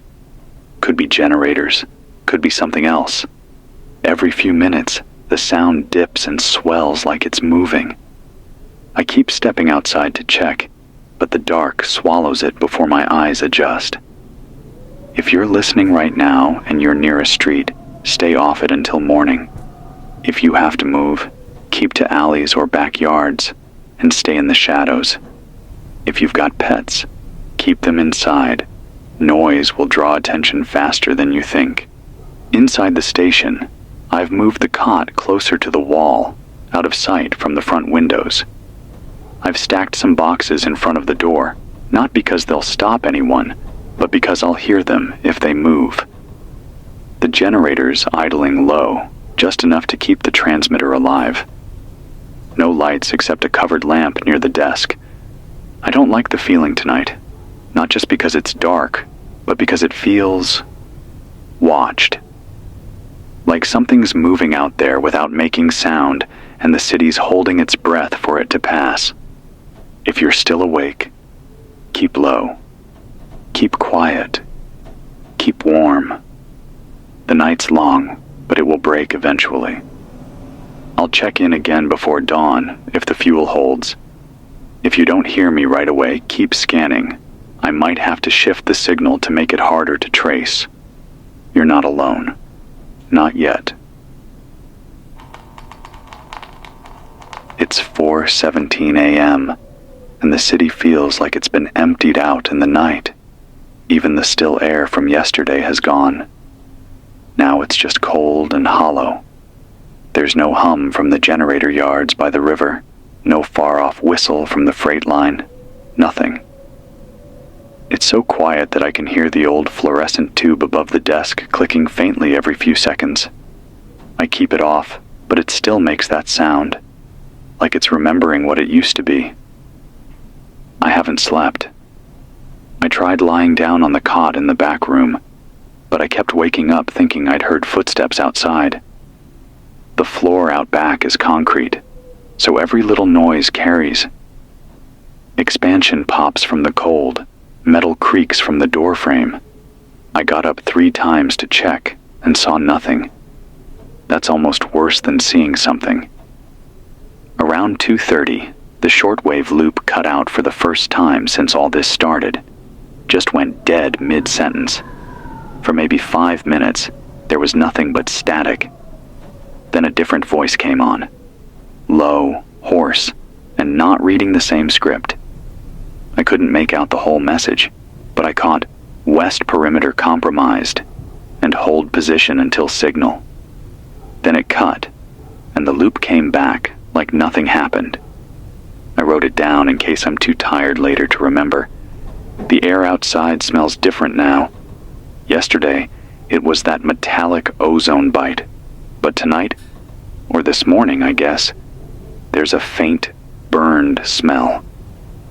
Could be generators, could be something else. Every few minutes, the sound dips and swells like it's moving. I keep stepping outside to check, but the dark swallows it before my eyes adjust. If you're listening right now and you're near a street, stay off it until morning. If you have to move, keep to alleys or backyards and stay in the shadows. If you've got pets, keep them inside. Noise will draw attention faster than you think. Inside the station, I've moved the cot closer to the wall, out of sight from the front windows. I've stacked some boxes in front of the door, not because they'll stop anyone, but because I'll hear them if they move. The generator's idling low, just enough to keep the transmitter alive. No lights except a covered lamp near the desk. I don't like the feeling tonight, not just because it's dark, but because it feels watched. Like something's moving out there without making sound, and the city's holding its breath for it to pass. If you're still awake, keep low. Keep quiet. Keep warm. The night's long, but it will break eventually. I'll check in again before dawn if the fuel holds. If you don't hear me right away, keep scanning. I might have to shift the signal to make it harder to trace. You're not alone. Not yet. It's 4:17 a.m., and the city feels like it's been emptied out in the night. Even the still air from yesterday has gone. Now it's just cold and hollow. There's no hum from the generator yards by the river, no far-off whistle from the freight line, nothing. It's so quiet that I can hear the old fluorescent tube above the desk clicking faintly every few seconds. I keep it off, but it still makes that sound, like it's remembering what it used to be. I haven't slept. I tried lying down on the cot in the back room, but I kept waking up thinking I'd heard footsteps outside. The floor out back is concrete, so every little noise carries. Expansion pops from the cold, metal creaks from the door frame. I got up 3 times to check and saw nothing. That's almost worse than seeing something. Around 2:30, the shortwave loop cut out for the first time since all this started. Just went dead mid-sentence. For maybe 5 minutes, there was nothing but static. Then a different voice came on. Low, hoarse, and not reading the same script. I couldn't make out the whole message, but I caught West Perimeter compromised and hold position until signal. Then it cut, and the loop came back like nothing happened. I wrote it down in case I'm too tired later to remember. The air outside smells different now. Yesterday, it was that metallic ozone bite. But tonight, or this morning, I guess, there's a faint, burned smell.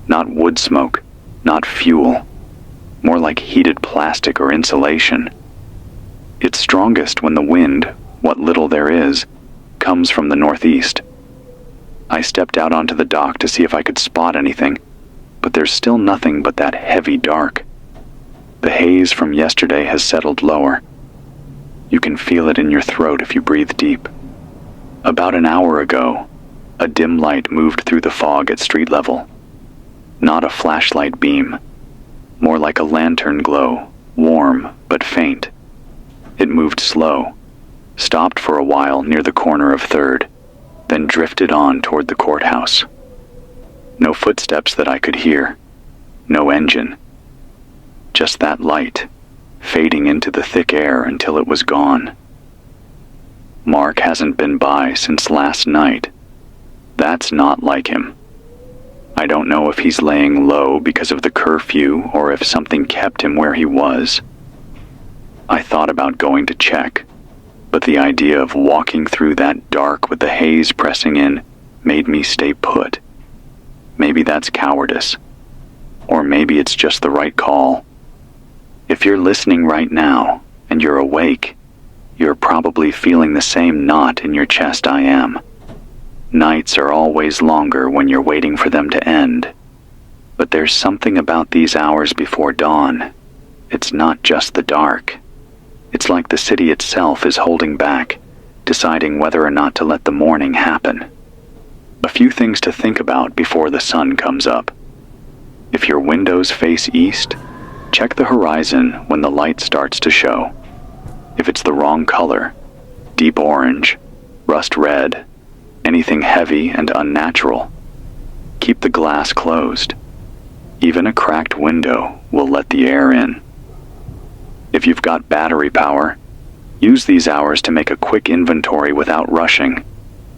Not wood smoke, not fuel. More like heated plastic or insulation. It's strongest when the wind, what little there is, comes from the northeast. I stepped out onto the dock to see if I could spot anything, but there's still nothing but that heavy dark. The haze from yesterday has settled lower. You can feel it in your throat if you breathe deep. About an hour ago, a dim light moved through the fog at street level. Not a flashlight beam, more like a lantern glow, warm but faint. It moved slow, stopped for a while near the corner of 3rd, then drifted on toward the courthouse. No footsteps that I could hear, no engine. Just that light, fading into the thick air until it was gone. Mark hasn't been by since last night. That's not like him. I don't know if he's laying low because of the curfew or if something kept him where he was. I thought about going to check, but the idea of walking through that dark with the haze pressing in made me stay put. Maybe that's cowardice, or maybe it's just the right call. If you're listening right now and you're awake, you're probably feeling the same knot in your chest I am. Nights are always longer when you're waiting for them to end. But there's something about these hours before dawn. It's not just the dark. It's like the city itself is holding back, deciding whether or not to let the morning happen. A few things to think about before the sun comes up. If your windows face east, check the horizon when the light starts to show. If it's the wrong color, deep orange, rust red, anything heavy and unnatural, keep the glass closed. Even a cracked window will let the air in. If you've got battery power, use these hours to make a quick inventory without rushing.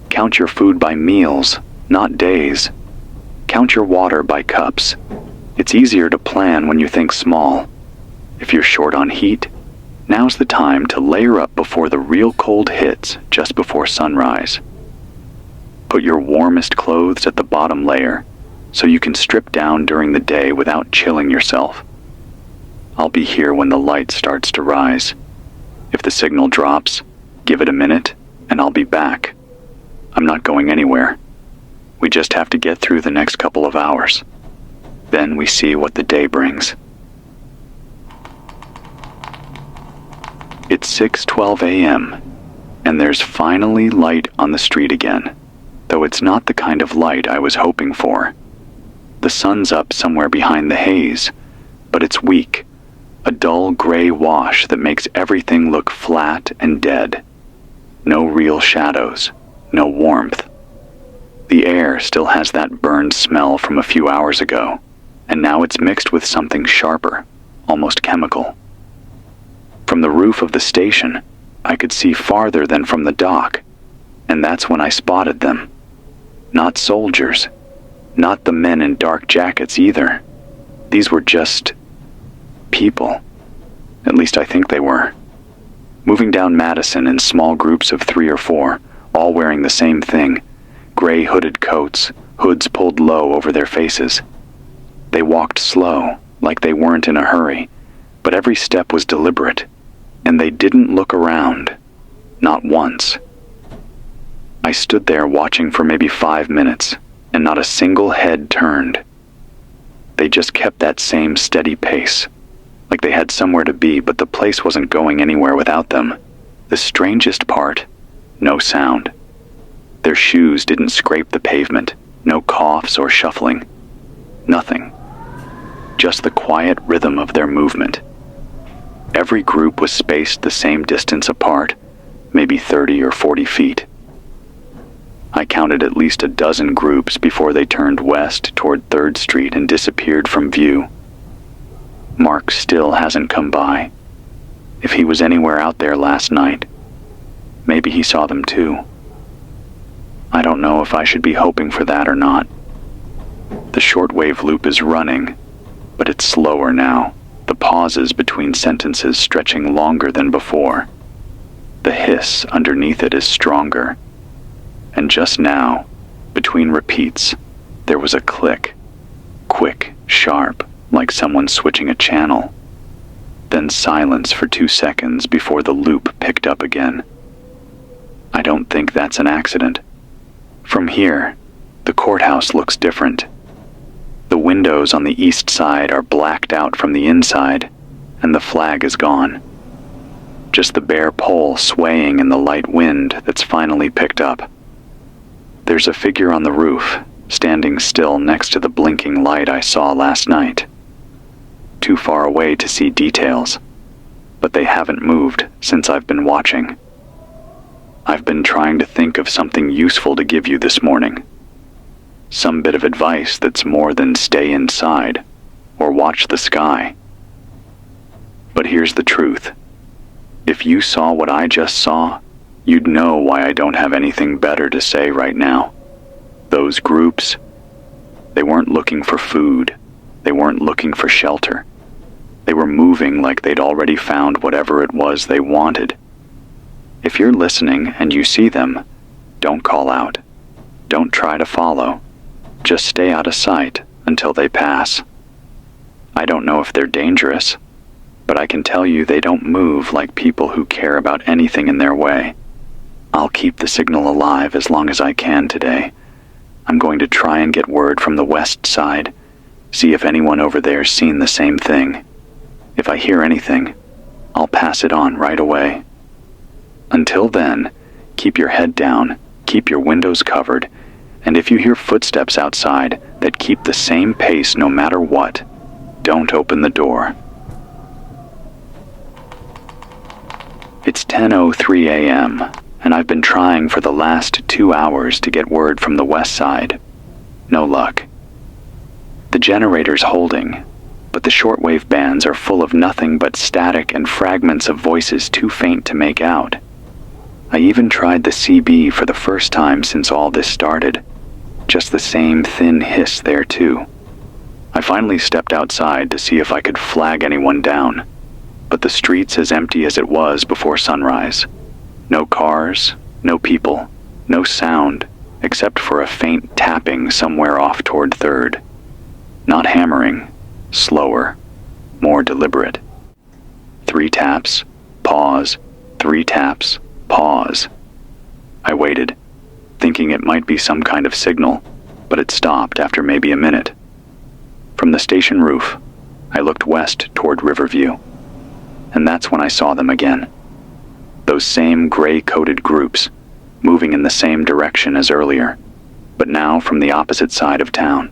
Count your food by meals, not days. Count your water by cups. It's easier to plan when you think small. If you're short on heat, now's the time to layer up before the real cold hits just before sunrise. Put your warmest clothes at the bottom layer so you can strip down during the day without chilling yourself. I'll be here when the light starts to rise. If the signal drops, give it a minute and I'll be back. I'm not going anywhere. We just have to get through the next couple of hours. Then we see what the day brings. It's 6:12 a.m., and there's finally light on the street again, though it's not the kind of light I was hoping for. The sun's up somewhere behind the haze, but it's weak, a dull gray wash that makes everything look flat and dead. No real shadows, no warmth. The air still has that burned smell from a few hours ago, and now it's mixed with something sharper, almost chemical. From the roof of the station, I could see farther than from the dock, and that's when I spotted them. Not soldiers, not the men in dark jackets either. These were just people. At least I think they were. Moving down Madison in small groups of 3 or 4, all wearing the same thing, gray hooded coats, hoods pulled low over their faces. They walked slow, like they weren't in a hurry, but every step was deliberate, and they didn't look around. Not once. I stood there watching for maybe 5 minutes, and not a single head turned. They just kept that same steady pace, like they had somewhere to be, but the place wasn't going anywhere without them. The strangest part, no sound. Their shoes didn't scrape the pavement, no coughs or shuffling. Nothing. Just the quiet rhythm of their movement. Every group was spaced the same distance apart, maybe 30 or 40 feet. I counted at least a dozen groups before they turned west toward 3rd Street and disappeared from view. Mark still hasn't come by. If he was anywhere out there last night, maybe he saw them too. I don't know if I should be hoping for that or not. The shortwave loop is running, but it's slower now, the pauses between sentences stretching longer than before. The hiss underneath it is stronger. And just now, between repeats, there was a click. Quick, sharp, like someone switching a channel. Then silence for 2 seconds before the loop picked up again. I don't think that's an accident. From here, the courthouse looks different. The windows on the east side are blacked out from the inside, and the flag is gone. Just the bare pole swaying in the light wind that's finally picked up. There's a figure on the roof, standing still next to the blinking light I saw last night. Too far away to see details, but they haven't moved since I've been watching. I've been trying to think of something useful to give you this morning. Some bit of advice that's more than stay inside or watch the sky. But here's the truth. If you saw what I just saw, you'd know why I don't have anything better to say right now. Those groups, they weren't looking for food. They weren't looking for shelter. They were moving like they'd already found whatever it was they wanted. If you're listening and you see them, don't call out. Don't try to follow. Just stay out of sight until they pass. I don't know if they're dangerous, but I can tell you they don't move like people who care about anything in their way. I'll keep the signal alive as long as I can today. I'm going to try and get word from the west side, see if anyone over there's seen the same thing. If I hear anything, I'll pass it on right away. Until then, keep your head down, keep your windows covered, and if you hear footsteps outside that keep the same pace no matter what, don't open the door. It's 10:03 a.m., and I've been trying for the last 2 hours to get word from the west side. No luck. The generator's holding, but the shortwave bands are full of nothing but static and fragments of voices too faint to make out. I even tried the CB for the first time since all this started. Just the same thin hiss there too. I finally stepped outside to see if I could flag anyone down, but the street's as empty as it was before sunrise. No cars, no people, no sound, except for a faint tapping somewhere off toward 3rd. Not hammering, slower, more deliberate. 3 taps, pause, 3 taps, pause. I waited, thinking it might be some kind of signal, but it stopped after maybe a minute. From the station roof, I looked west toward Riverview, and that's when I saw them again. Those same gray-coated groups, moving in the same direction as earlier, but now from the opposite side of town.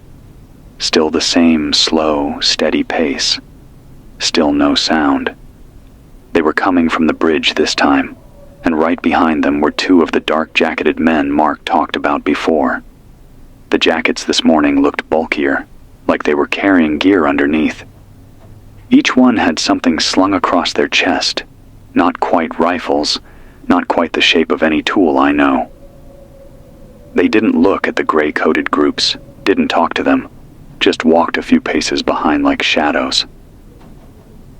Still the same slow, steady pace. Still no sound. They were coming from the bridge this time, and right behind them were two of the dark-jacketed men Mark talked about before. The jackets this morning looked bulkier, like they were carrying gear underneath. Each one had something slung across their chest, not quite rifles, not quite the shape of any tool I know. They didn't look at the gray-coated groups, didn't talk to them, just walked a few paces behind like shadows.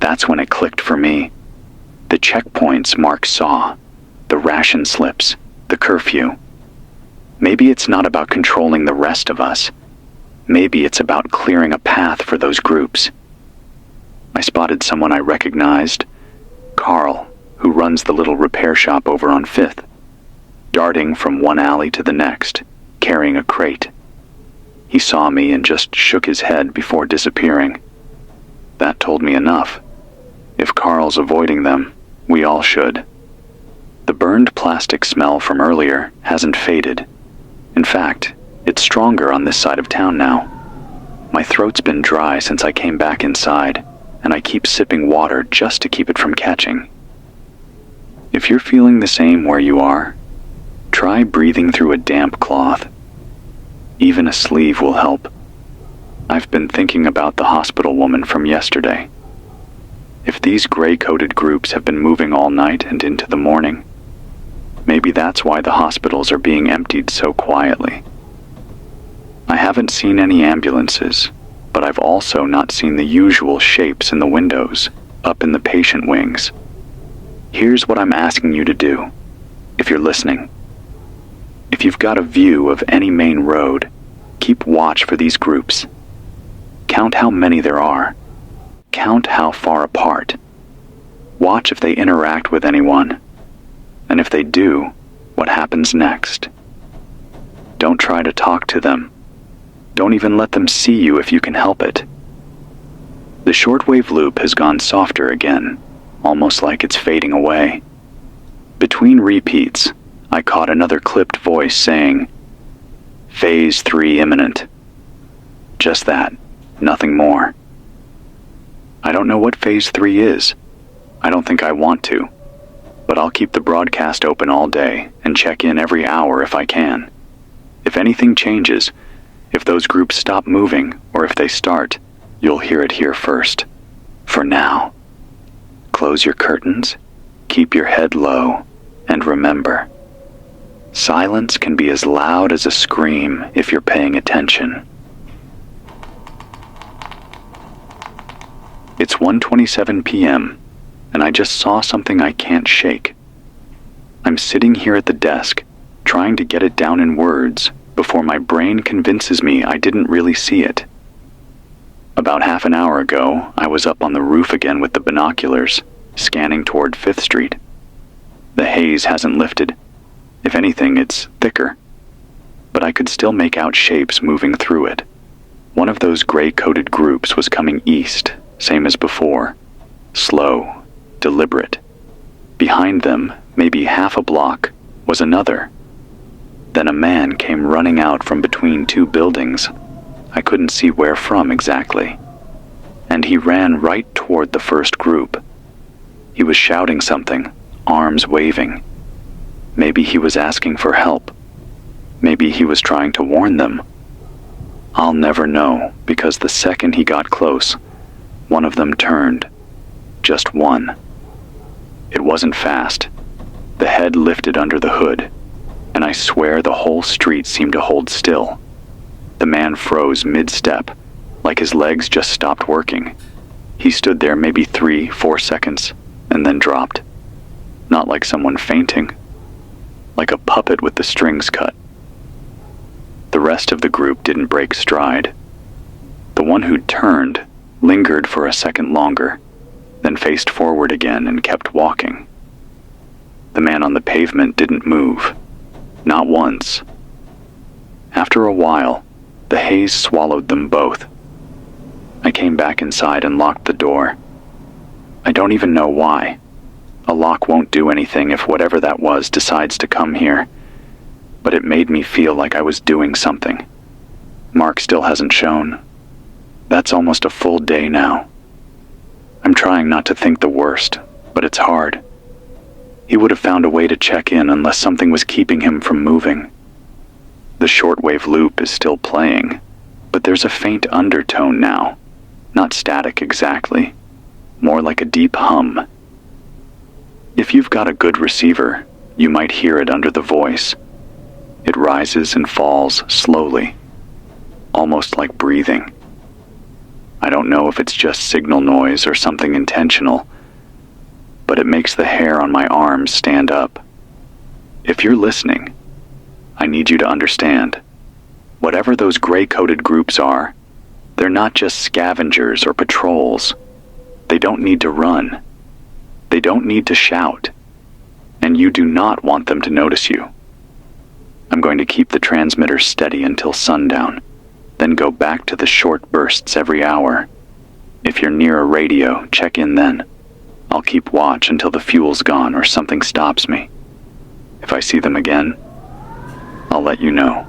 That's when it clicked for me. The checkpoints Mark saw, the ration slips, the curfew. Maybe it's not about controlling the rest of us. Maybe it's about clearing a path for those groups. I spotted someone I recognized, Carl, who runs the little repair shop over on 5th, darting from one alley to the next, carrying a crate. He saw me and just shook his head before disappearing. That told me enough. If Carl's avoiding them, we all should. The burned plastic smell from earlier hasn't faded. In fact, it's stronger on this side of town now. My throat's been dry since I came back inside, and I keep sipping water just to keep it from catching. If you're feeling the same where you are, try breathing through a damp cloth. Even a sleeve will help. I've been thinking about the hospital woman from yesterday. If these gray-coated groups have been moving all night and into the morning, maybe that's why the hospitals are being emptied so quietly. I haven't seen any ambulances, but I've also not seen the usual shapes in the windows, up in the patient wings. Here's what I'm asking you to do, if you're listening. If you've got a view of any main road, keep watch for these groups. Count how many there are. Count how far apart. Watch if they interact with anyone. And if they do, what happens next? Don't try to talk to them. Don't even let them see you if you can help it. The shortwave loop has gone softer again, almost like it's fading away. Between repeats, I caught another clipped voice saying, "Phase 3 imminent." Just that, nothing more. I don't know what Phase 3 is. I don't think I want to. But I'll keep the broadcast open all day and check in every hour if I can. If anything changes, if those groups stop moving, or if they start, you'll hear it here first. For now, close your curtains, keep your head low, and remember, silence can be as loud as a scream if you're paying attention. It's 1:27 p.m., and I just saw something I can't shake. I'm sitting here at the desk, trying to get it down in words before my brain convinces me I didn't really see it. About half an hour ago, I was up on the roof again with the binoculars, scanning toward 5th Street. The haze hasn't lifted. If anything, it's thicker. But I could still make out shapes moving through it. One of those gray-coated groups was coming east, same as before. Slow, deliberate. Behind them, maybe half a block, was another. Then a man came running out from between two buildings. I couldn't see where from exactly. And he ran right toward the first group. He was shouting something, arms waving. Maybe he was asking for help. Maybe he was trying to warn them. I'll never know, because the second he got close, one of them turned. Just one. It wasn't fast. The head lifted under the hood, and I swear the whole street seemed to hold still. The man froze mid-step, like his legs just stopped working. He stood there maybe 3-4 seconds, and then dropped. Not like someone fainting. Like a puppet with the strings cut. The rest of the group didn't break stride. The one who'd turned lingered for a second longer, then faced forward again and kept walking. The man on the pavement didn't move. Not once. After a while, the haze swallowed them both. I came back inside and locked the door. I don't even know why. A lock won't do anything if whatever that was decides to come here. But it made me feel like I was doing something. Mark still hasn't shown. That's almost a full day now. I'm trying not to think the worst, but it's hard. He would have found a way to check in unless something was keeping him from moving. The shortwave loop is still playing, but there's a faint undertone now. Not static exactly, more like a deep hum. If you've got a good receiver, you might hear it under the voice. It rises and falls slowly, almost like breathing. I don't know if it's just signal noise or something intentional, but it makes the hair on my arms stand up. If you're listening, I need you to understand. Whatever those gray-coated groups are, they're not just scavengers or patrols. They don't need to run. They don't need to shout. And you do not want them to notice you. I'm going to keep the transmitter steady until sundown, then go back to the short bursts every hour. If you're near a radio, check in then. I'll keep watch until the fuel's gone or something stops me. If I see them again, I'll let you know.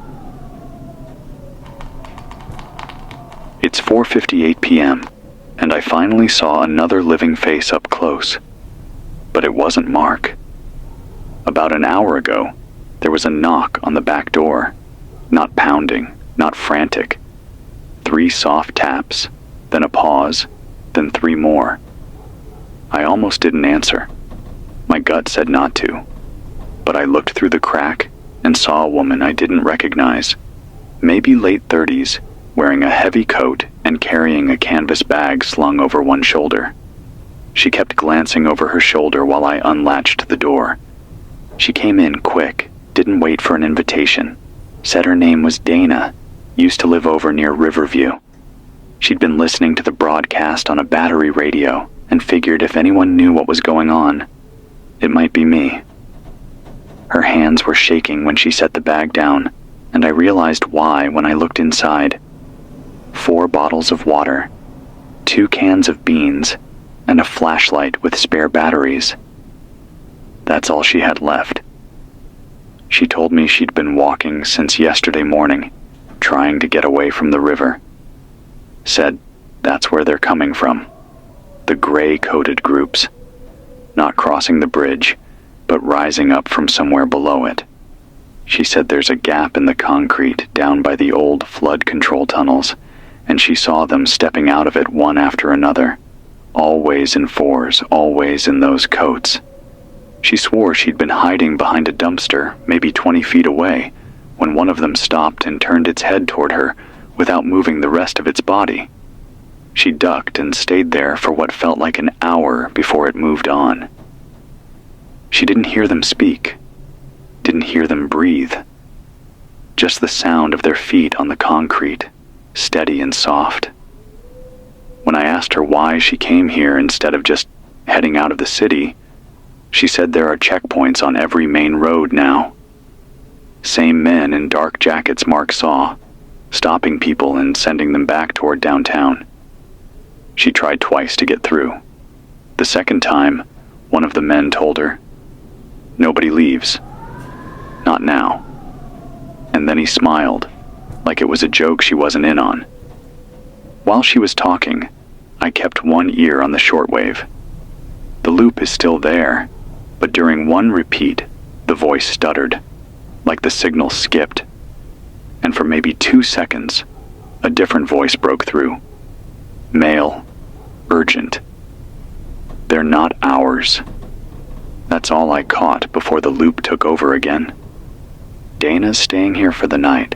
It's 4:58 p.m., and I finally saw another living face up close. But it wasn't Mark. About an hour ago, there was a knock on the back door. Not pounding, not frantic. 3 soft taps, then a pause, then 3 more. I almost didn't answer. My gut said not to. But I looked through the crack and saw a woman I didn't recognize. Maybe late 30s, wearing a heavy coat and carrying a canvas bag slung over one shoulder. She kept glancing over her shoulder while I unlatched the door. She came in quick, didn't wait for an invitation. Said her name was Dana, used to live over near Riverview. She'd been listening to the broadcast on a battery radio and figured if anyone knew what was going on, it might be me. Her hands were shaking when she set the bag down, and I realized why when I looked inside. 4 bottles of water, 2 cans of beans, and a flashlight with spare batteries. That's all she had left. She told me she'd been walking since yesterday morning, trying to get away from the river. Said that's where they're coming from. The gray-coated groups. Not crossing the bridge, but rising up from somewhere below it. She said there's a gap in the concrete down by the old flood control tunnels, and she saw them stepping out of it one after another. Always in 4s, always in those coats. She swore she'd been hiding behind a dumpster, maybe 20 feet away, when one of them stopped and turned its head toward her without moving the rest of its body. She ducked and stayed there for what felt like an hour before it moved on. She didn't hear them speak, didn't hear them breathe. Just the sound of their feet on the concrete, steady and soft. When I asked her why she came here instead of just heading out of the city, she said there are checkpoints on every main road now. Same men in dark jackets Mark saw, stopping people and sending them back toward downtown. She tried twice to get through. The second time, one of the men told her, "Nobody leaves. Not now." And then he smiled, like it was a joke she wasn't in on. While she was talking, I kept one ear on the shortwave. The loop is still there, but during one repeat, the voice stuttered, like the signal skipped. And for maybe 2 seconds, a different voice broke through. Male, urgent. They're not ours. That's all I caught before the loop took over again. Dana's staying here for the night.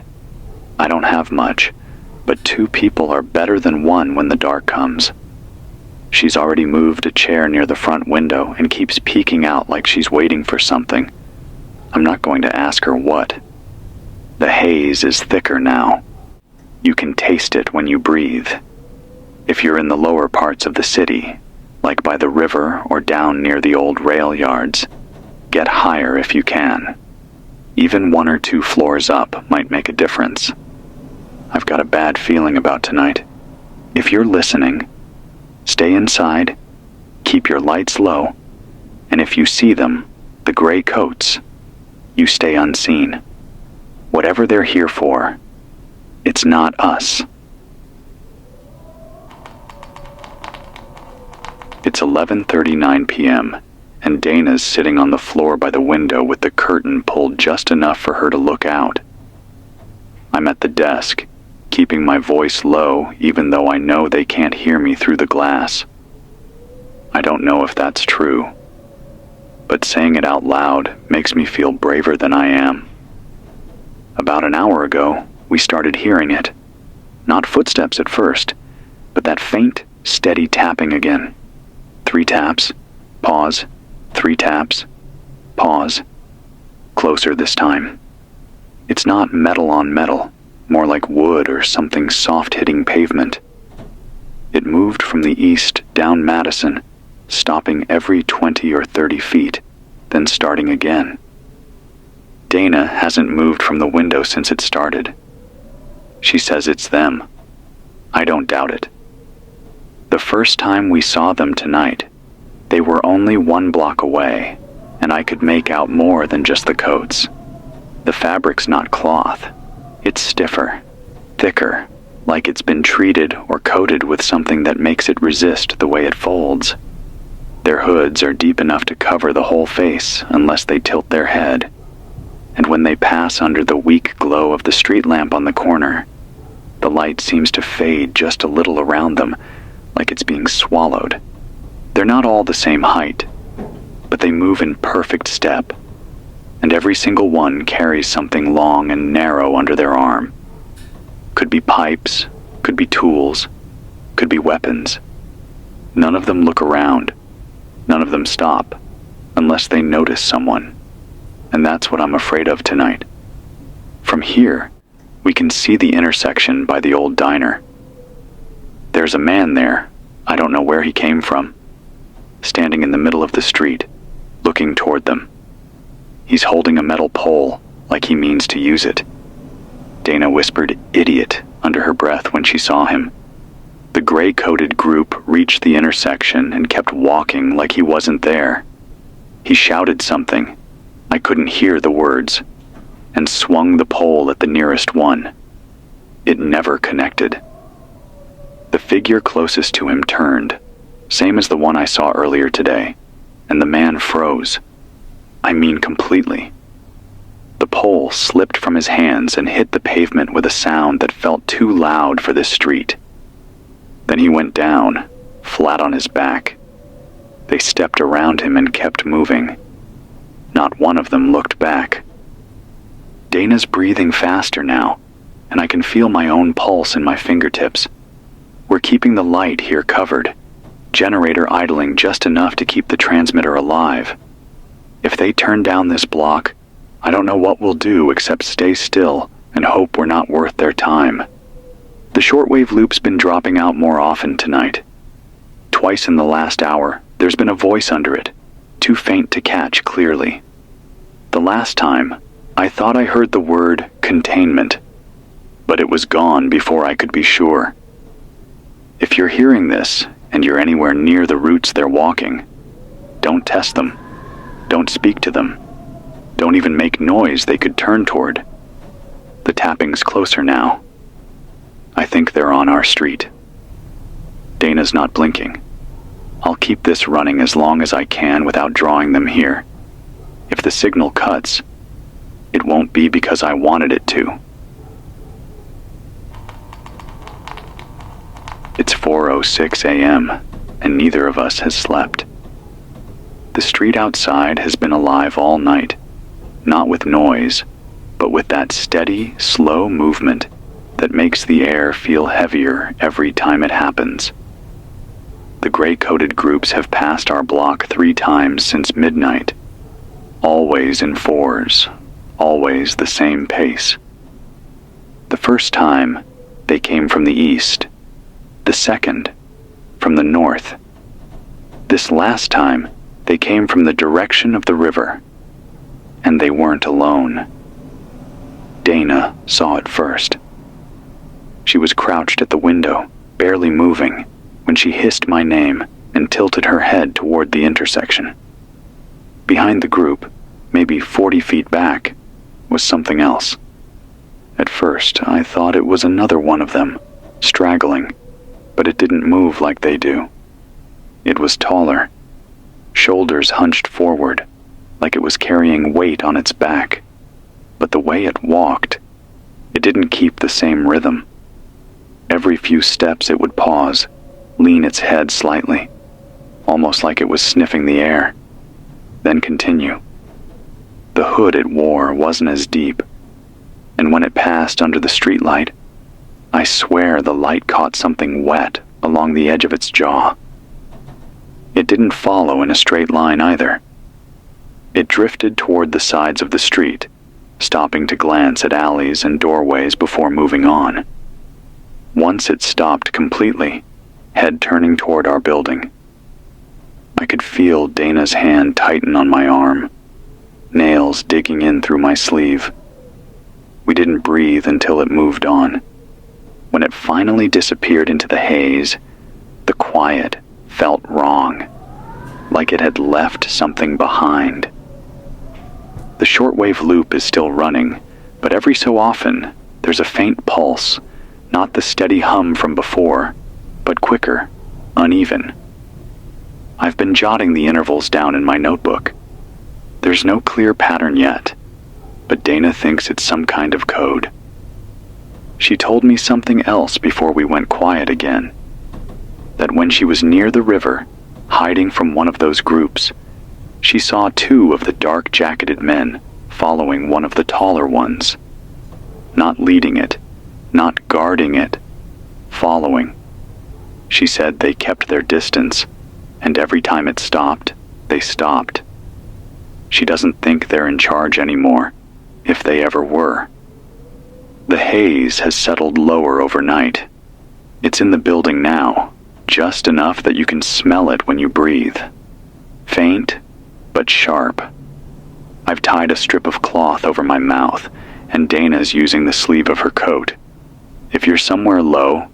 I don't have much, but 2 people are better than 1 when the dark comes. She's already moved a chair near the front window and keeps peeking out like she's waiting for something. I'm not going to ask her what. The haze is thicker now. You can taste it when you breathe. If you're in the lower parts of the city, like by the river or down near the old rail yards, get higher if you can. Even 1 or 2 floors up might make a difference. I've got a bad feeling about tonight. If you're listening, stay inside, keep your lights low, and if you see them, the gray coats, you stay unseen. Whatever they're here for, it's not us. It's 11:39 p.m., and Dana's sitting on the floor by the window with the curtain pulled just enough for her to look out. I'm at the desk, keeping my voice low even though I know they can't hear me through the glass. I don't know if that's true, but saying it out loud makes me feel braver than I am. About an hour ago, we started hearing it. Not footsteps at first, but that faint, steady tapping again. 3 taps, pause, 3 taps, pause. Closer this time. It's not metal on metal, more like wood or something soft hitting pavement. It moved from the east down Madison, stopping every 20 or 30 feet, then starting again. Dana hasn't moved from the window since it started. She says it's them. I don't doubt it. The first time we saw them tonight, they were only 1 block away, and I could make out more than just the coats. The fabric's not cloth. It's stiffer, thicker, like it's been treated or coated with something that makes it resist the way it folds. Their hoods are deep enough to cover the whole face unless they tilt their head. And when they pass under the weak glow of the street lamp on the corner, the light seems to fade just a little around them, like it's being swallowed. They're not all the same height, but they move in perfect step, and every single one carries something long and narrow under their arm. Could be pipes, could be tools, could be weapons. None of them look around. None of them stop, unless they notice someone. And that's what I'm afraid of tonight. From here, we can see the intersection by the old diner. There's a man there, I don't know where he came from, standing in the middle of the street, looking toward them. He's holding a metal pole, like he means to use it. Dana whispered "idiot" under her breath when she saw him. The gray-coated group reached the intersection and kept walking like he wasn't there. He shouted something. I couldn't hear the words, and swung the pole at the nearest one. It never connected. The figure closest to him turned, same as the one I saw earlier today, and the man froze. I mean completely. The pole slipped from his hands and hit the pavement with a sound that felt too loud for this street. Then he went down, flat on his back. They stepped around him and kept moving. Not one of them looked back. Dana's breathing faster now, and I can feel my own pulse in my fingertips. We're keeping the light here covered, generator idling just enough to keep the transmitter alive. If they turn down this block, I don't know what we'll do except stay still and hope we're not worth their time. The shortwave loop's been dropping out more often tonight. Twice in the last hour, there's been a voice under it, too faint to catch clearly. The last time, I thought I heard the word containment, but it was gone before I could be sure. If you're hearing this, and you're anywhere near the routes they're walking, don't test them. Don't speak to them. Don't even make noise they could turn toward. The tapping's closer now. I think they're on our street. Dana's not blinking. I'll keep this running as long as I can without drawing them here. If the signal cuts, it won't be because I wanted it to. It's 4:06 a.m., and neither of us has slept. The street outside has been alive all night, not with noise, but with that steady, slow movement that makes the air feel heavier every time it happens. The gray-coated groups have passed our block 3 times since midnight, always in 4s, always the same pace. The first time, they came from the east. The second, from the north. This last time, they came from the direction of the river. And they weren't alone. Dana saw it first. She was crouched at the window, barely moving, when she hissed my name and tilted her head toward the intersection. Behind the group, maybe 40 feet back, was something else. At first, I thought it was another one of them, straggling, but it didn't move like they do. It was taller, shoulders hunched forward, like it was carrying weight on its back. But the way it walked, it didn't keep the same rhythm. Every few steps it would pause, lean its head slightly, almost like it was sniffing the air, then continue. The hood it wore wasn't as deep, and when it passed under the streetlight, I swear the light caught something wet along the edge of its jaw. It didn't follow in a straight line either. It drifted toward the sides of the street, stopping to glance at alleys and doorways before moving on. Once it stopped completely, head turning toward our building. I could feel Dana's hand tighten on my arm, nails digging in through my sleeve. We didn't breathe until it moved on. When it finally disappeared into the haze, the quiet felt wrong, like it had left something behind. The shortwave loop is still running, but every so often there's a faint pulse, not the steady hum from before, but quicker, uneven. I've been jotting the intervals down in my notebook. There's no clear pattern yet, but Dana thinks it's some kind of code. She told me something else before we went quiet again, that when she was near the river, hiding from one of those groups, she saw two of the dark-jacketed men following one of the taller ones. Not leading it, not guarding it, following. She said they kept their distance, and every time it stopped, they stopped. She doesn't think they're in charge anymore, if they ever were. The haze has settled lower overnight. It's in the building now, just enough that you can smell it when you breathe. Faint, but sharp. I've tied a strip of cloth over my mouth, and Dana's using the sleeve of her coat. If you're somewhere low,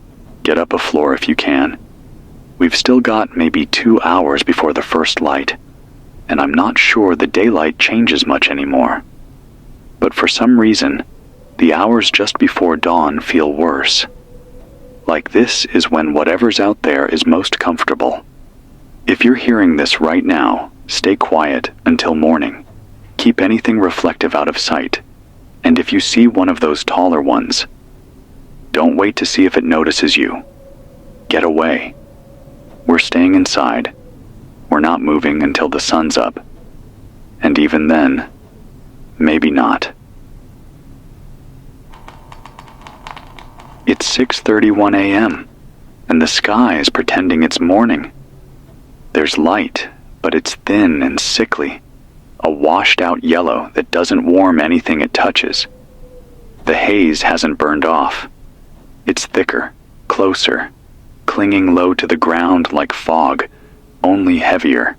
get up a floor if you can. We've still got maybe 2 hours before the first light, and I'm not sure the daylight changes much anymore. But for some reason, the hours just before dawn feel worse. Like this is when whatever's out there is most comfortable. If you're hearing this right now, stay quiet until morning. Keep anything reflective out of sight. And if you see one of those taller ones, don't wait to see if it notices you. Get away. We're staying inside. We're not moving until the sun's up. And even then, maybe not. It's 6:31 a.m., and the sky is pretending it's morning. There's light, but it's thin and sickly, a washed-out yellow that doesn't warm anything it touches. The haze hasn't burned off. It's thicker, closer, clinging low to the ground like fog, only heavier.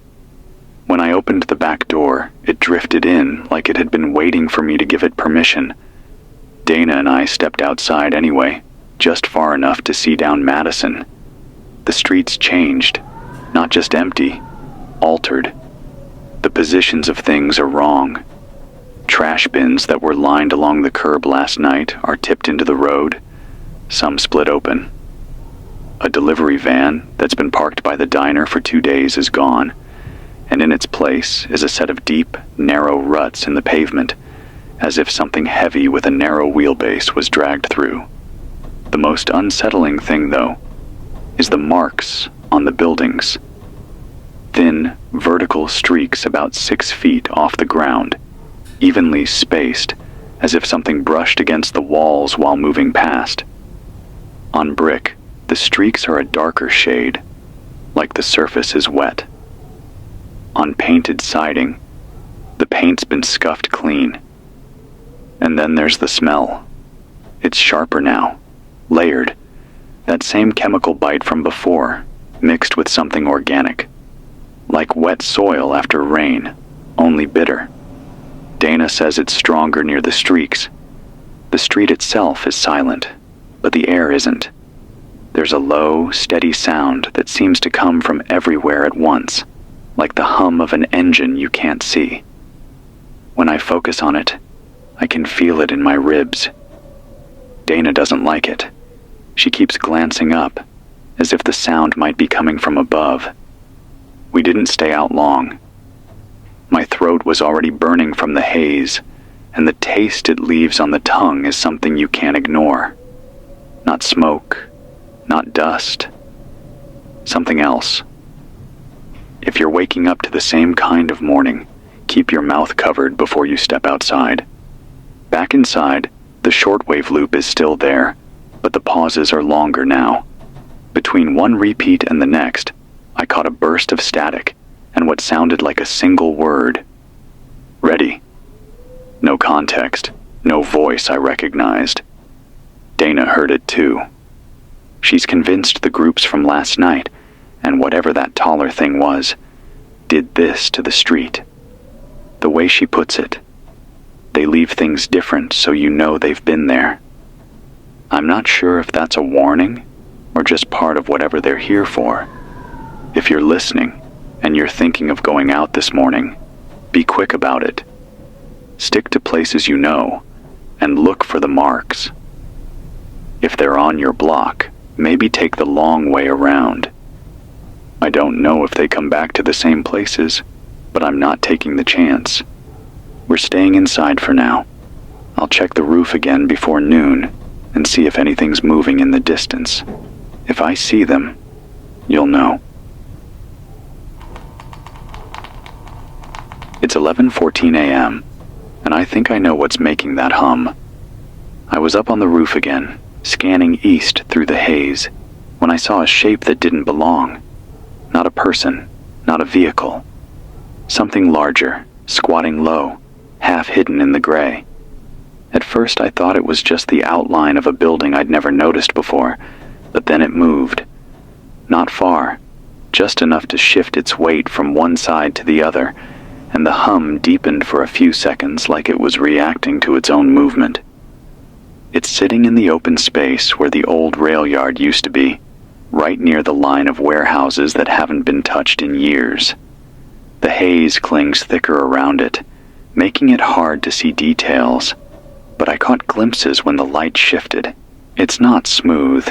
When I opened the back door, it drifted in like it had been waiting for me to give it permission. Dana and I stepped outside anyway, just far enough to see down Madison. The streets changed, not just empty, altered. The positions of things are wrong. Trash bins that were lined along the curb last night are tipped into the road, some split open. A delivery van that's been parked by the diner for 2 days is gone, and in its place is a set of deep, narrow ruts in the pavement, as if something heavy with a narrow wheelbase was dragged through. The most unsettling thing, though, is the marks on the buildings. Thin, vertical streaks about 6 feet off the ground, evenly spaced, as if something brushed against the walls while moving past. On brick, the streaks are a darker shade, like the surface is wet. On painted siding, the paint's been scuffed clean. And then there's the smell. It's sharper now, layered, that same chemical bite from before, mixed with something organic. Like wet soil after rain, only bitter. Dana says it's stronger near the streaks. The street itself is silent, but the air isn't. There's a low, steady sound that seems to come from everywhere at once, like the hum of an engine you can't see. When I focus on it, I can feel it in my ribs. Dana doesn't like it. She keeps glancing up, as if the sound might be coming from above. We didn't stay out long. My throat was already burning from the haze, and the taste it leaves on the tongue is something you can't ignore. Not smoke, not dust, something else. If you're waking up to the same kind of morning, keep your mouth covered before you step outside. Back inside, the shortwave loop is still there, but the pauses are longer now. Between one repeat and the next, I caught a burst of static and what sounded like a single word. Ready. No context, no voice I recognized. Dana heard it too. She's convinced the groups from last night, and whatever that taller thing was, did this to the street. The way she puts it, they leave things different so you know they've been there. I'm not sure if that's a warning or just part of whatever they're here for. If you're listening and you're thinking of going out this morning, be quick about it. Stick to places you know and look for the marks. If they're on your block, maybe take the long way around. I don't know if they come back to the same places, but I'm not taking the chance. We're staying inside for now. I'll check the roof again before noon and see if anything's moving in the distance. If I see them, you'll know. It's 11:14 a.m., and I think I know what's making that hum. I was up on the roof again, scanning east through the haze, when I saw a shape that didn't belong. Not a person, not a vehicle. Something larger, squatting low, half hidden in the gray. At first I thought it was just the outline of a building I'd never noticed before, but then it moved. Not far, just enough to shift its weight from one side to the other, and the hum deepened for a few seconds like it was reacting to its own movement. It's sitting in the open space where the old rail yard used to be, right near the line of warehouses that haven't been touched in years. The haze clings thicker around it, making it hard to see details, but I caught glimpses when the light shifted. It's not smooth.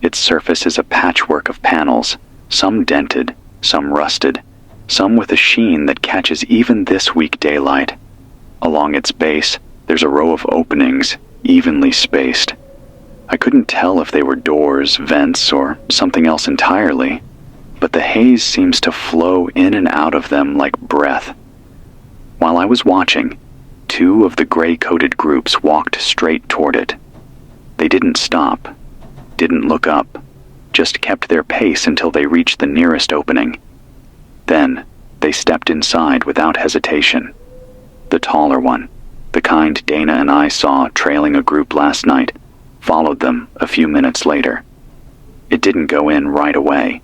Its surface is a patchwork of panels, some dented, some rusted, some with a sheen that catches even this weak daylight. Along its base, there's a row of openings, evenly spaced. I couldn't tell if they were doors, vents, or something else entirely, but the haze seems to flow in and out of them like breath. While I was watching, two of the gray-coated groups walked straight toward it. They didn't stop, didn't look up, just kept their pace until they reached the nearest opening. Then, they stepped inside without hesitation. The taller one, the kind Dana and I saw trailing a group last night, followed them a few minutes later. It didn't go in right away.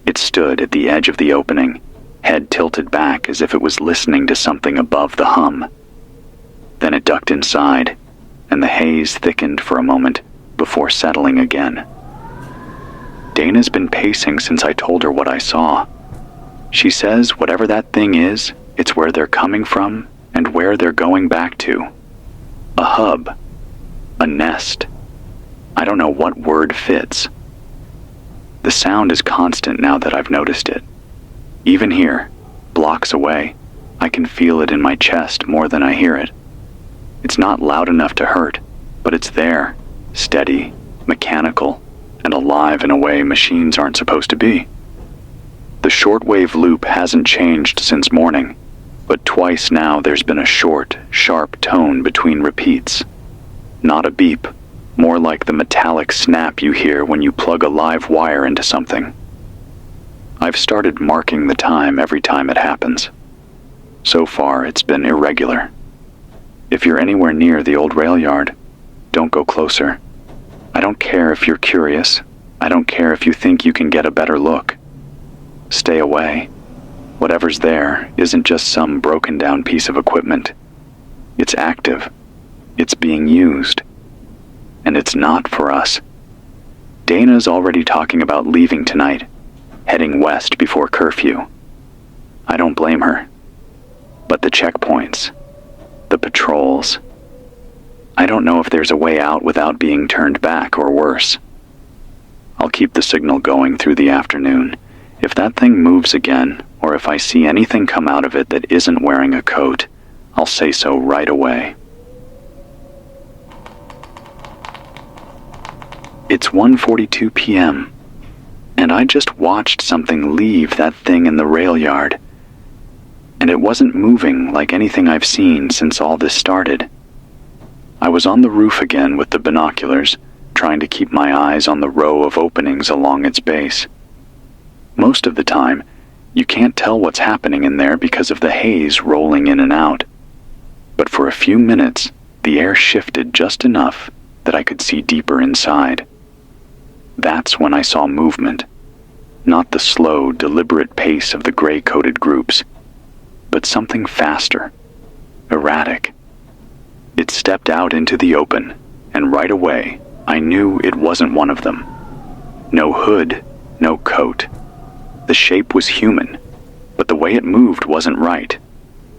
It stood at the edge of the opening, head tilted back as if it was listening to something above the hum. Then it ducked inside, and the haze thickened for a moment before settling again. Dana's been pacing since I told her what I saw. She says whatever that thing is, it's where they're coming from and where they're going back to. A hub. A nest. I don't know what word fits. The sound is constant now that I've noticed it. Even here, blocks away, I can feel it in my chest more than I hear it. It's not loud enough to hurt, but it's there, steady, mechanical, and alive in a way machines aren't supposed to be. The shortwave loop hasn't changed since morning, but twice now there's been a short, sharp tone between repeats. Not a beep, more like the metallic snap you hear when you plug a live wire into something. I've started marking the time every time it happens. So far, it's been irregular. If you're anywhere near the old rail yard, don't go closer. I don't care if you're curious. I don't care if you think you can get a better look. Stay away. Whatever's there isn't just some broken down piece of equipment. It's active. It's being used. And it's not for us. Dana's already talking about leaving tonight, heading west before curfew. I don't blame her. But the checkpoints, the patrols, I don't know if there's a way out without being turned back or worse. I'll keep the signal going through the afternoon If that thing moves again, or if I see anything come out of it that isn't wearing a coat, I'll say so right away. It's 1:42 p.m., and I just watched something leave that thing in the rail yard. And it wasn't moving like anything I've seen since all this started. I was on the roof again with the binoculars, trying to keep my eyes on the row of openings along its base. Most of the time, you can't tell what's happening in there because of the haze rolling in and out. But for a few minutes, the air shifted just enough that I could see deeper inside. That's when I saw movement. Not the slow, deliberate pace of the gray-coated groups, but something faster, erratic. It stepped out into the open, and right away, I knew it wasn't one of them. No hood, no coat. The shape was human, but the way it moved wasn't right.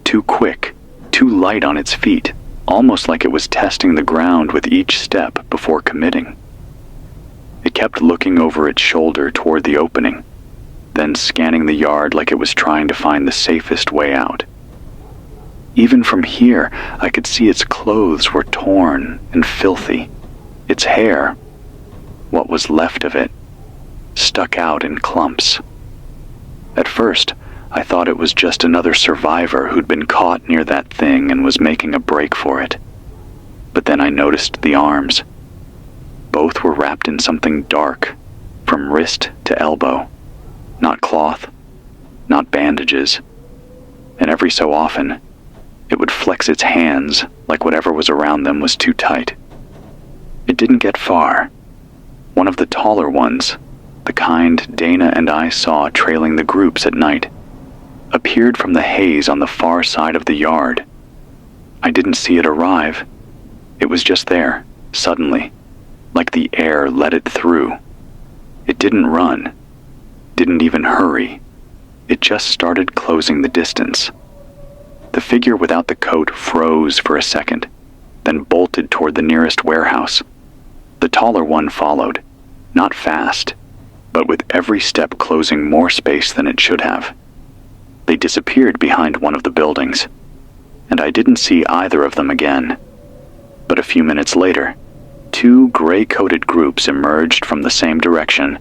Too quick, too light on its feet, almost like it was testing the ground with each step before committing. It kept looking over its shoulder toward the opening, then scanning the yard like it was trying to find the safest way out. Even from here, I could see its clothes were torn and filthy. Its hair, what was left of it, stuck out in clumps. At first, I thought it was just another survivor who'd been caught near that thing and was making a break for it. But then I noticed the arms. Both were wrapped in something dark, from wrist to elbow. Not cloth, not bandages. And every so often, it would flex its hands like whatever was around them was too tight. It didn't get far. One of the taller ones, the kind Dana and I saw trailing the groups at night, appeared from the haze on the far side of the yard. I didn't see it arrive. It was just there, suddenly, like the air let it through. It didn't run, didn't even hurry. It just started closing the distance. The figure without the coat froze for a second, then bolted toward the nearest warehouse. The taller one followed, not fast, but with every step closing more space than it should have. They disappeared behind one of the buildings, and I didn't see either of them again. But a few minutes later, two gray-coated groups emerged from the same direction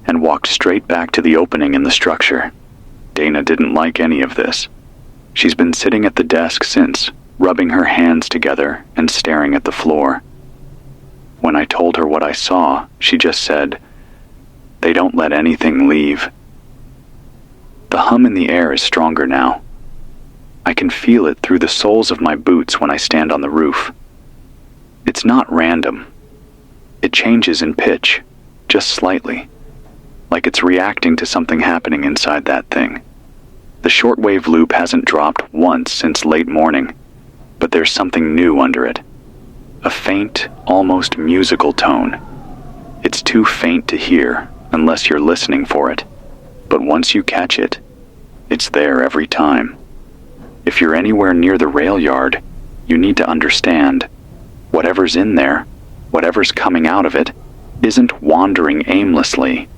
and walked straight back to the opening in the structure. Dana didn't like any of this. She's been sitting at the desk since, rubbing her hands together and staring at the floor. When I told her what I saw, she just said, "They don't let anything leave." The hum in the air is stronger now. I can feel it through the soles of my boots when I stand on the roof. It's not random. It changes in pitch, just slightly, like it's reacting to something happening inside that thing. The shortwave loop hasn't dropped once since late morning, but there's something new under it. A faint, almost musical tone. It's too faint to hear unless you're listening for it, but once you catch it, it's there every time. If you're anywhere near the rail yard, you need to understand, whatever's in there, whatever's coming out of it, isn't wandering aimlessly.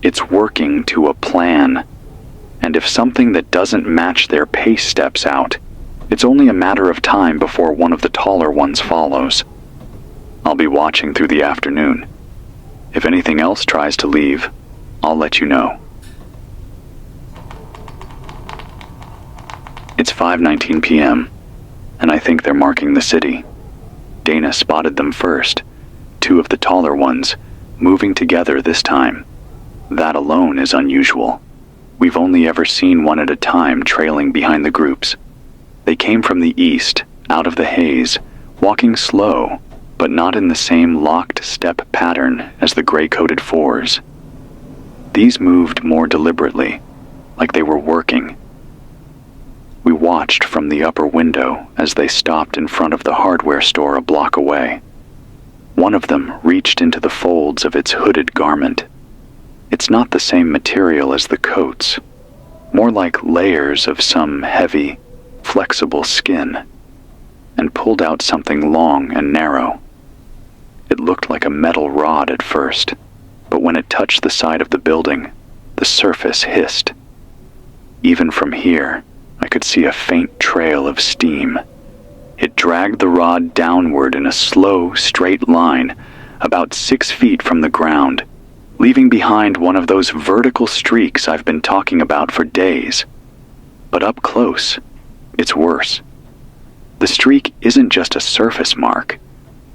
It's working to a plan. And if something that doesn't match their pace steps out, it's only a matter of time before one of the taller ones follows. I'll be watching through the afternoon. If anything else tries to leave, I'll let you know. It's 5:19 p.m., and I think they're marking the city. Dana spotted them first, two of the taller ones, moving together this time. That alone is unusual. We've only ever seen one at a time trailing behind the groups. They came from the east, out of the haze, walking slow, but not in the same locked step pattern as the gray-coated fours. These moved more deliberately, like they were working. We watched from the upper window as they stopped in front of the hardware store a block away. One of them reached into the folds of its hooded garment. It's not the same material as the coats, more like layers of some heavy, flexible skin, and pulled out something long and narrow. It looked like a metal rod at first, but when it touched the side of the building, the surface hissed. Even from here, I could see a faint trail of steam. It dragged the rod downward in a slow, straight line, about 6 feet from the ground, leaving behind one of those vertical streaks I've been talking about for days. But up close, it's worse. The streak isn't just a surface mark.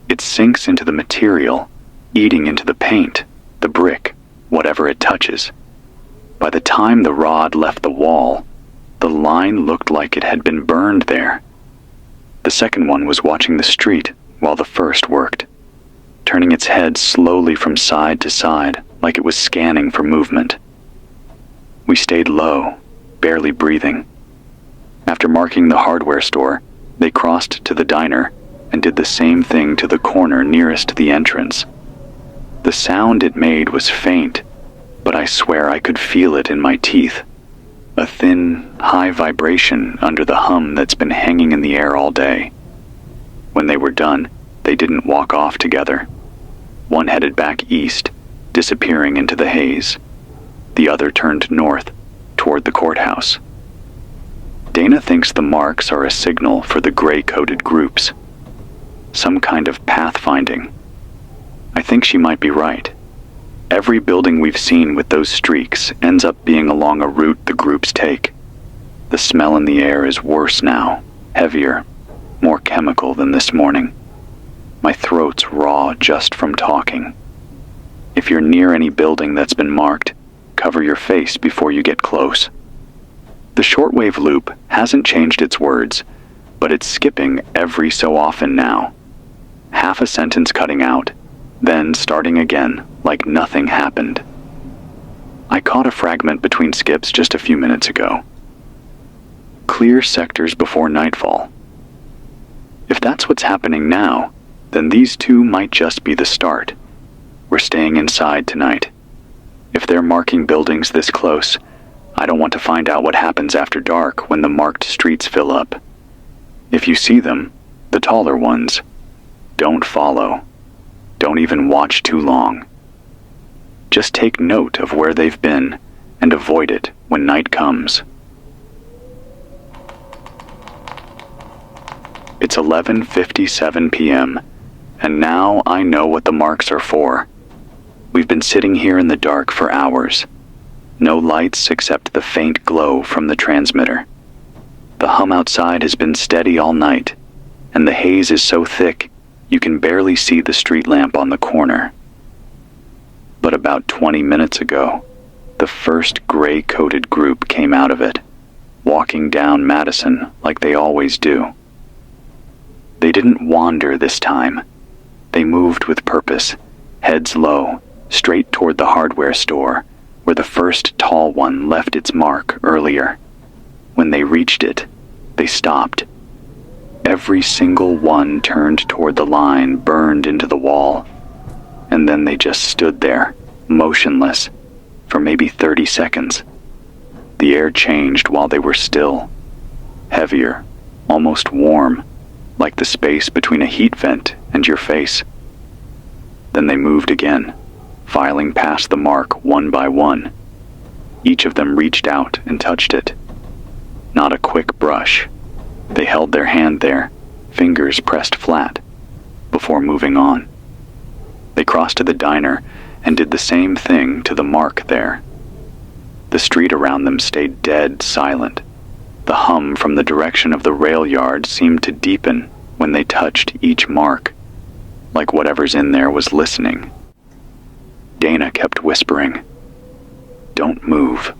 It sinks into the material, eating into the paint, the brick, whatever it touches. By the time the rod left the wall, the line looked like it had been burned there. The second one was watching the street while the first worked, turning its head slowly from side to side like it was scanning for movement. We stayed low, barely breathing. After marking the hardware store, they crossed to the diner and did the same thing to the corner nearest the entrance. The sound it made was faint, but I swear I could feel it in my teeth. A thin, high vibration under the hum that's been hanging in the air all day. When they were done, they didn't walk off together. One headed back east, disappearing into the haze. The other turned north, toward the courthouse. Dana thinks the marks are a signal for the gray-coded groups. Some kind of pathfinding. I think she might be right. Every building we've seen with those streaks ends up being along a route the groups take. The smell in the air is worse now, heavier, more chemical than this morning. My throat's raw just from talking. If you're near any building that's been marked, cover your face before you get close. The shortwave loop hasn't changed its words, but it's skipping every so often now. Half a sentence cutting out, then starting again like nothing happened. I caught a fragment between skips just a few minutes ago. Clear sectors before nightfall. If that's what's happening now, then these two might just be the start. We're staying inside tonight. If they're marking buildings this close, I don't want to find out what happens after dark when the marked streets fill up. If you see them, the taller ones, don't follow. Don't even watch too long. Just take note of where they've been and avoid it when night comes. It's 11:57 p.m., and now I know what the marks are for. We've been sitting here in the dark for hours. No lights except the faint glow from the transmitter. The hum outside has been steady all night, and the haze is so thick you can barely see the street lamp on the corner. But about 20 minutes ago, the first gray-coated group came out of it, walking down Madison like they always do. They didn't wander this time. They moved with purpose, heads low, straight toward the hardware store, where the first tall one left its mark earlier. When they reached it, they stopped. Every single one turned toward the line burned into the wall, and then they just stood there, motionless, for maybe 30 seconds. The air changed while they were still, heavier, almost warm, like the space between a heat vent and your face. Then they moved again, filing past the mark one by one. Each of them reached out and touched it. Not a quick brush. They held their hand there, fingers pressed flat, before moving on. They crossed to the diner and did the same thing to the mark there. The street around them stayed dead silent. The hum from the direction of the rail yard seemed to deepen when they touched each mark, like whatever's in there was listening. Dana kept whispering, "Don't move.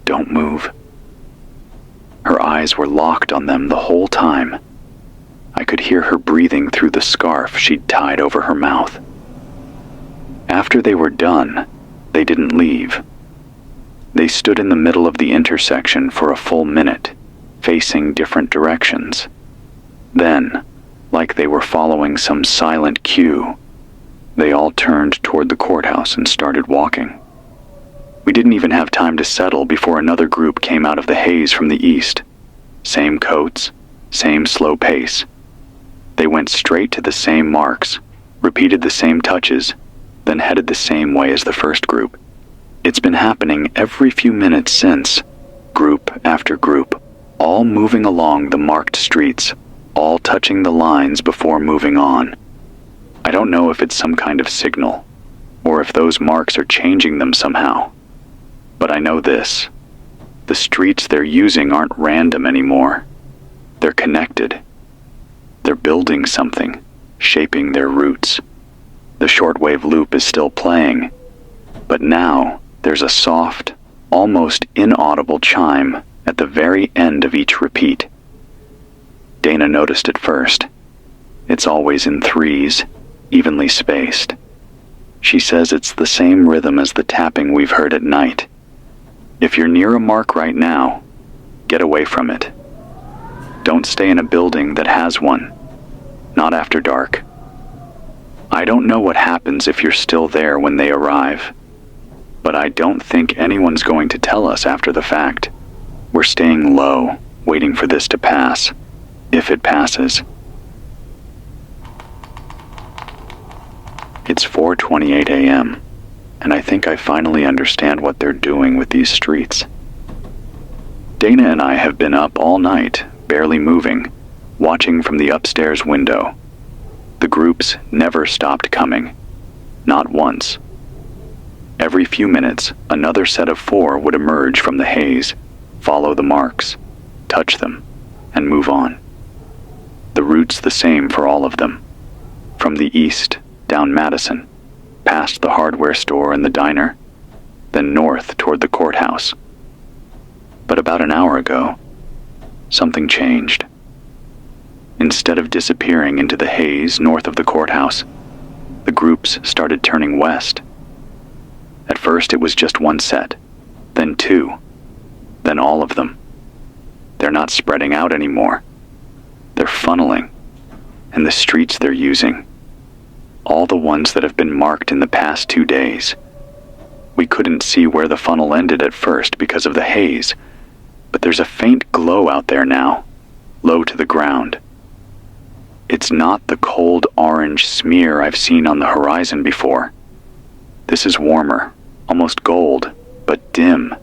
Don't move." Her eyes were locked on them the whole time. I could hear her breathing through the scarf she'd tied over her mouth. After they were done, they didn't leave. They stood in the middle of the intersection for a full minute, facing different directions. Then, like they were following some silent cue, they all turned toward the courthouse and started walking. We didn't even have time to settle before another group came out of the haze from the east. Same coats, same slow pace. They went straight to the same marks, repeated the same touches, then headed the same way as the first group. It's been happening every few minutes since, group after group, all moving along the marked streets, all touching the lines before moving on. I don't know if it's some kind of signal, or if those marks are changing them somehow. But I know this: the streets they're using aren't random anymore. They're connected. They're building something, shaping their roots. The shortwave loop is still playing, but now there's a soft, almost inaudible chime at the very end of each repeat. Dana noticed it first. It's always in threes, evenly spaced. She says it's the same rhythm as the tapping we've heard at night. If you're near a mark right now, get away from it. Don't stay in a building that has one. Not after dark. I don't know what happens if you're still there when they arrive, but I don't think anyone's going to tell us after the fact. We're staying low, waiting for this to pass, if it passes. It's 4:28 a.m., and I think I finally understand what they're doing with these streets. Dana and I have been up all night, barely moving, watching from the upstairs window. The groups never stopped coming. Not once. Every few minutes, another set of 4 would emerge from the haze, follow the marks, touch them, and move on. The route's the same for all of them. From the east, down Madison, past the hardware store and the diner, then north toward the courthouse. But about an hour ago, something changed. Instead of disappearing into the haze north of the courthouse, the groups started turning west. At first it was just one set, then 2, then all of them. They're not spreading out anymore. They're funneling, and the streets they're using, all the ones that have been marked in the past 2 days. We couldn't see where the funnel ended at first because of the haze, but there's a faint glow out there now, low to the ground. It's not the cold orange smear I've seen on the horizon before. This is warmer, almost gold, but dim,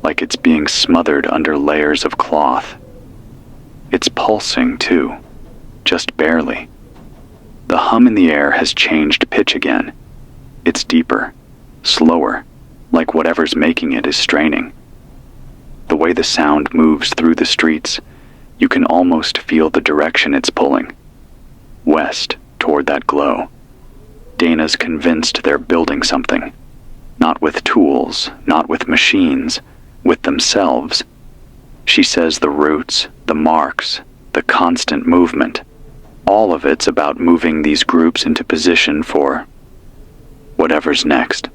like it's being smothered under layers of cloth. It's pulsing, too, just barely. The hum in the air has changed pitch again. It's deeper, slower, like whatever's making it is straining. The way the sound moves through the streets, you can almost feel the direction it's pulling. West, toward that glow. Dana's convinced they're building something. Not with tools, not with machines, with themselves. She says the roots, the marks, the constant movement, all of it's about moving these groups into position for whatever's next.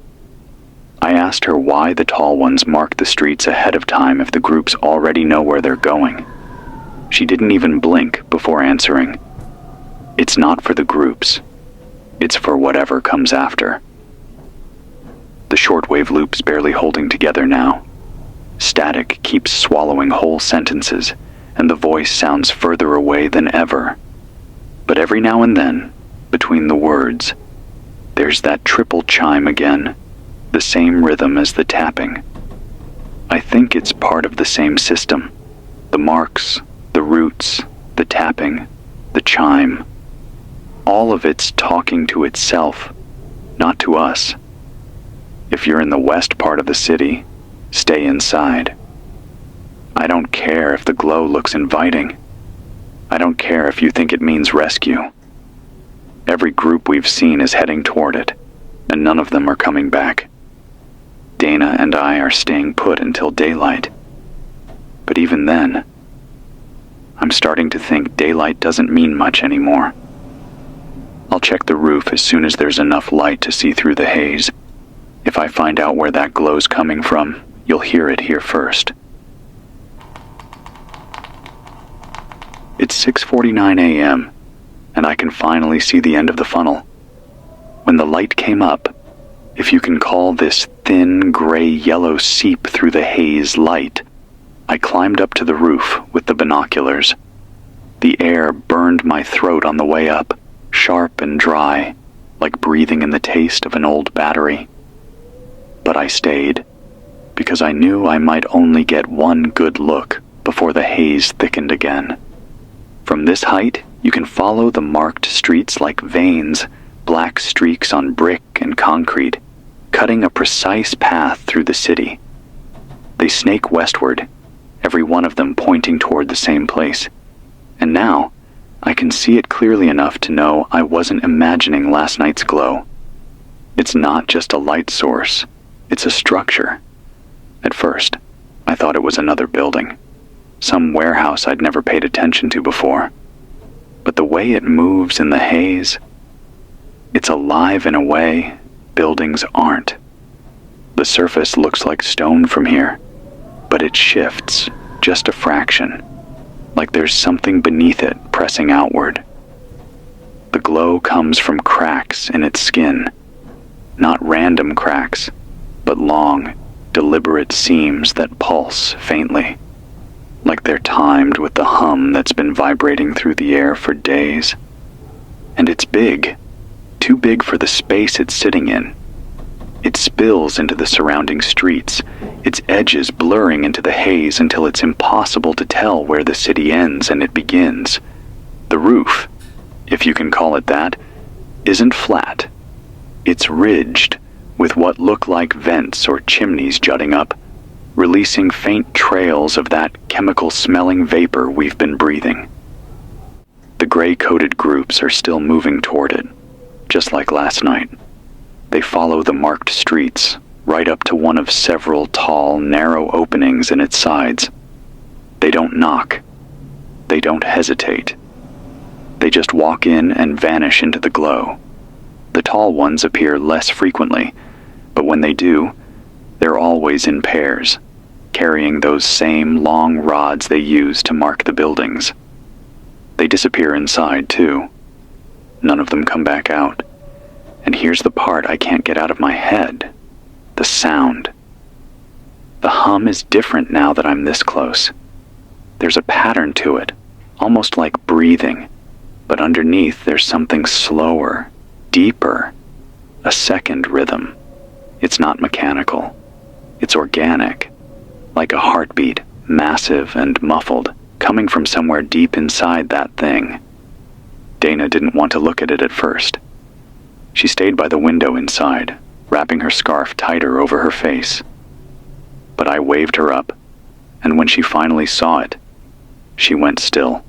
I asked her why the tall ones mark the streets ahead of time if the groups already know where they're going. She didn't even blink before answering. It's not for the groups. It's for whatever comes after. The shortwave loop's barely holding together now. Static keeps swallowing whole sentences, and the voice sounds further away than ever. But every now and then, between the words, there's that triple chime again, the same rhythm as the tapping. I think it's part of the same system. The marks, the roots, the tapping, the chime. All of it's talking to itself, not to us. If you're in the west part of the city, stay inside. I don't care if the glow looks inviting. I don't care if you think it means rescue. Every group we've seen is heading toward it, and none of them are coming back. Dana and I are staying put until daylight. But even then, I'm starting to think daylight doesn't mean much anymore. I'll check the roof as soon as there's enough light to see through the haze. If I find out where that glow's coming from, you'll hear it here first. It's 6:49 a.m., and I can finally see the end of the funnel. When the light came up, if you can call this thin gray-yellow seep through the haze light, I climbed up to the roof with the binoculars. The air burned my throat on the way up, sharp and dry, like breathing in the taste of an old battery. But I stayed, because I knew I might only get one good look before the haze thickened again. From this height, you can follow the marked streets like veins, black streaks on brick and concrete, cutting a precise path through the city. They snake westward, every one of them pointing toward the same place. And now, I can see it clearly enough to know I wasn't imagining last night's glow. It's not just a light source, it's a structure. At first, I thought it was another building, some warehouse I'd never paid attention to before. But the way it moves in the haze, it's alive in a way buildings aren't. The surface looks like stone from here, but it shifts just a fraction, like there's something beneath it pressing outward. The glow comes from cracks in its skin, not random cracks, but long, deliberate seams that pulse faintly, like they're timed with the hum that's been vibrating through the air for days. And it's big, too big for the space it's sitting in. It spills into the surrounding streets, its edges blurring into the haze until it's impossible to tell where the city ends and it begins. The roof, if you can call it that, isn't flat. It's ridged, with what look like vents or chimneys jutting up, releasing faint trails of that chemical-smelling vapor we've been breathing. The gray-coated groups are still moving toward it, just like last night. They follow the marked streets, right up to one of several tall, narrow openings in its sides. They don't knock. They don't hesitate. They just walk in and vanish into the glow. The tall ones appear less frequently, but when they do, they're always in pairs, carrying those same long rods they use to mark the buildings. They disappear inside, too. None of them come back out. And here's the part I can't get out of my head. The sound. The hum is different now that I'm this close. There's a pattern to it, almost like breathing, but underneath there's something slower, deeper, a second rhythm. It's not mechanical. It's organic, like a heartbeat, massive and muffled, coming from somewhere deep inside that thing. Dana didn't want to look at it at first. She stayed by the window inside, wrapping her scarf tighter over her face. But I waved her up, and when she finally saw it, she went still.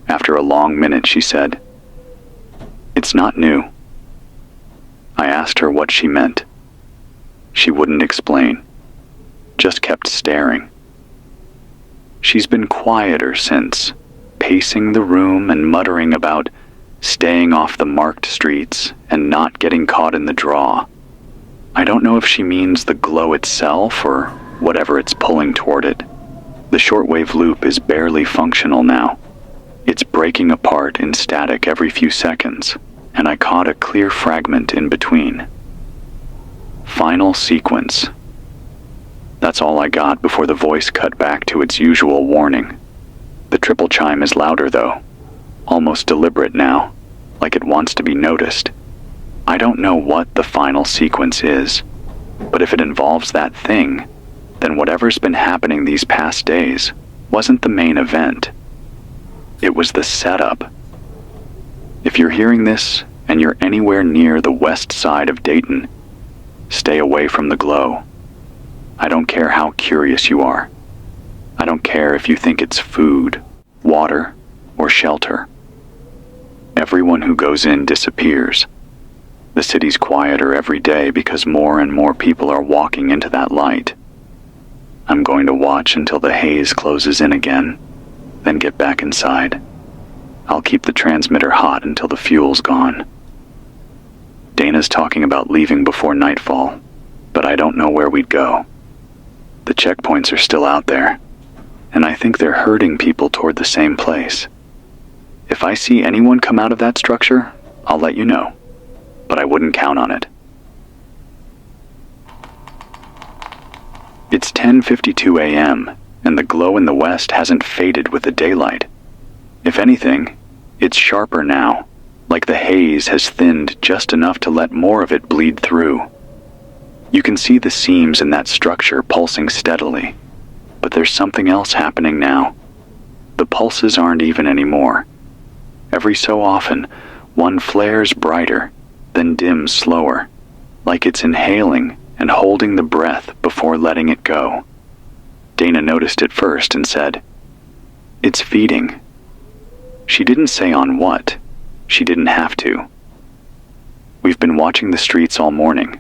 After a long minute, she said, "It's not new." I asked her what she meant. She wouldn't explain, just kept staring. She's been quieter since, pacing the room and muttering about staying off the marked streets and not getting caught in the draw. I don't know if she means the glow itself or whatever it's pulling toward it. The shortwave loop is barely functional now. It's breaking apart in static every few seconds, and I caught a clear fragment in between. Final sequence. That's all I got before the voice cut back to its usual warning. The triple chime is louder though, almost deliberate now, like it wants to be noticed. I don't know what the final sequence is, but if it involves that thing, then whatever's been happening these past days wasn't the main event. It was the setup. If you're hearing this and you're anywhere near the west side of Dayton, stay away from the glow. I don't care how curious you are. I don't care if you think it's food, water, or shelter. Everyone who goes in disappears. The city's quieter every day because more and more people are walking into that light. I'm going to watch until the haze closes in again, then get back inside. I'll keep the transmitter hot until the fuel's gone. Dana's talking about leaving before nightfall, but I don't know where we'd go. The checkpoints are still out there, and I think they're herding people toward the same place. If I see anyone come out of that structure, I'll let you know, but I wouldn't count on it. It's 10:52 a.m., and the glow in the west hasn't faded with the daylight. If anything, it's sharper now, like the haze has thinned just enough to let more of it bleed through. You can see the seams in that structure pulsing steadily, but there's something else happening now. The pulses aren't even anymore. Every so often, one flares brighter, then dims slower, like it's inhaling and holding the breath before letting it go. Dana noticed it first and said, "It's feeding." She didn't say on what. She didn't have to. We've been watching the streets all morning.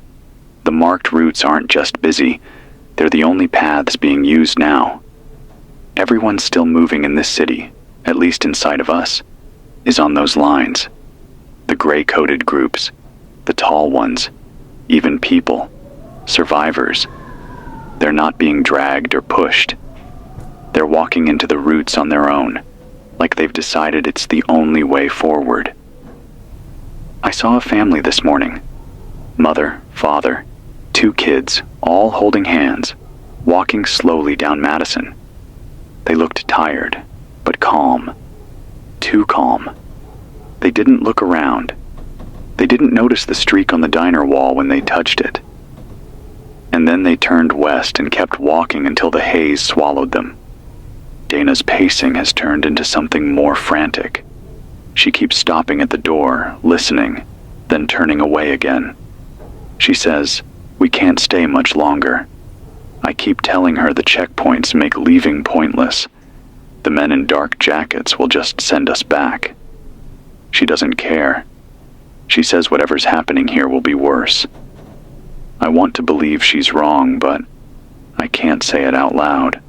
The marked routes aren't just busy, they're the only paths being used now. Everyone's still moving in this city, at least inside of us, is on those lines. The gray-coated groups, the tall ones, even people, survivors. They're not being dragged or pushed. They're walking into the routes on their own, like they've decided it's the only way forward. I saw a family this morning. Mother, father, 2 kids, all holding hands, walking slowly down Madison. They looked tired, but calm. Too calm. They didn't look around. They didn't notice the streak on the diner wall when they touched it. And then they turned west and kept walking until the haze swallowed them. Dana's pacing has turned into something more frantic. She keeps stopping at the door, listening, then turning away again. She says, "We can't stay much longer." I keep telling her the checkpoints make leaving pointless. The men in dark jackets will just send us back. She doesn't care. She says whatever's happening here will be worse. I want to believe she's wrong, but I can't say it out loud.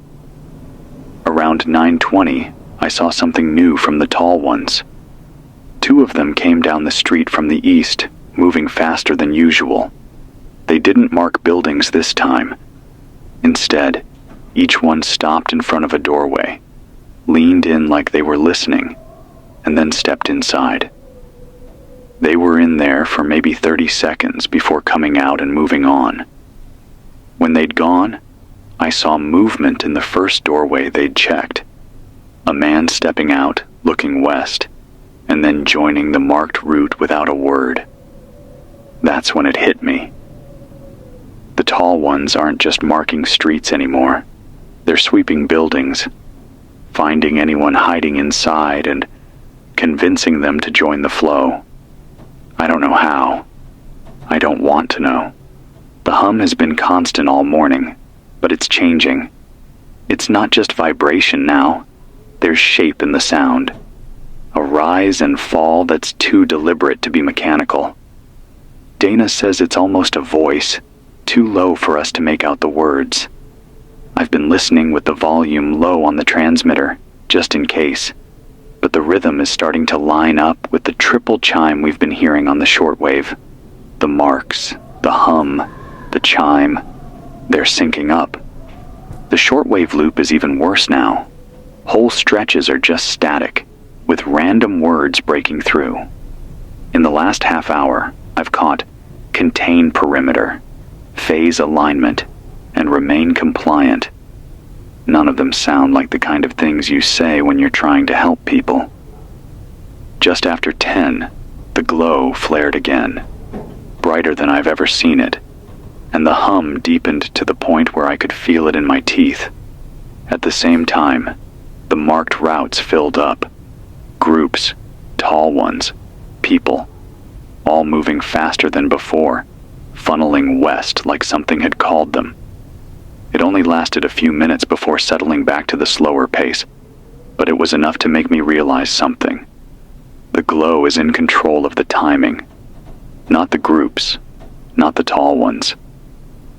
Around 9:20, I saw something new from the tall ones. 2 of them came down the street from the east, moving faster than usual. They didn't mark buildings this time. Instead, each one stopped in front of a doorway, leaned in like they were listening, and then stepped inside. They were in there for maybe 30 seconds before coming out and moving on. When they'd gone, I saw movement in the first doorway they'd checked. A man stepping out, looking west, and then joining the marked route without a word. That's when it hit me. The tall ones aren't just marking streets anymore. They're sweeping buildings, finding anyone hiding inside and convincing them to join the flow. I don't know how. I don't want to know. The hum has been constant all morning, but it's changing. It's not just vibration now. There's shape in the sound. A rise and fall that's too deliberate to be mechanical. Dana says it's almost a voice, too low for us to make out the words. I've been listening with the volume low on the transmitter, just in case, but the rhythm is starting to line up with the triple chime we've been hearing on the shortwave. The marks, the hum, the chime, they're syncing up. The shortwave loop is even worse now. Whole stretches are just static, with random words breaking through. In the last half hour, I've caught contain perimeter, phase alignment, and remain compliant. None of them sound like the kind of things you say when you're trying to help people. Just after 10, the glow flared again, brighter than I've ever seen it, and the hum deepened to the point where I could feel it in my teeth. At the same time, the marked routes filled up. Groups, tall ones, people, all moving faster than before, funneling west like something had called them. It only lasted a few minutes before settling back to the slower pace, but it was enough to make me realize something. The glow is in control of the timing. Not the groups, not the tall ones.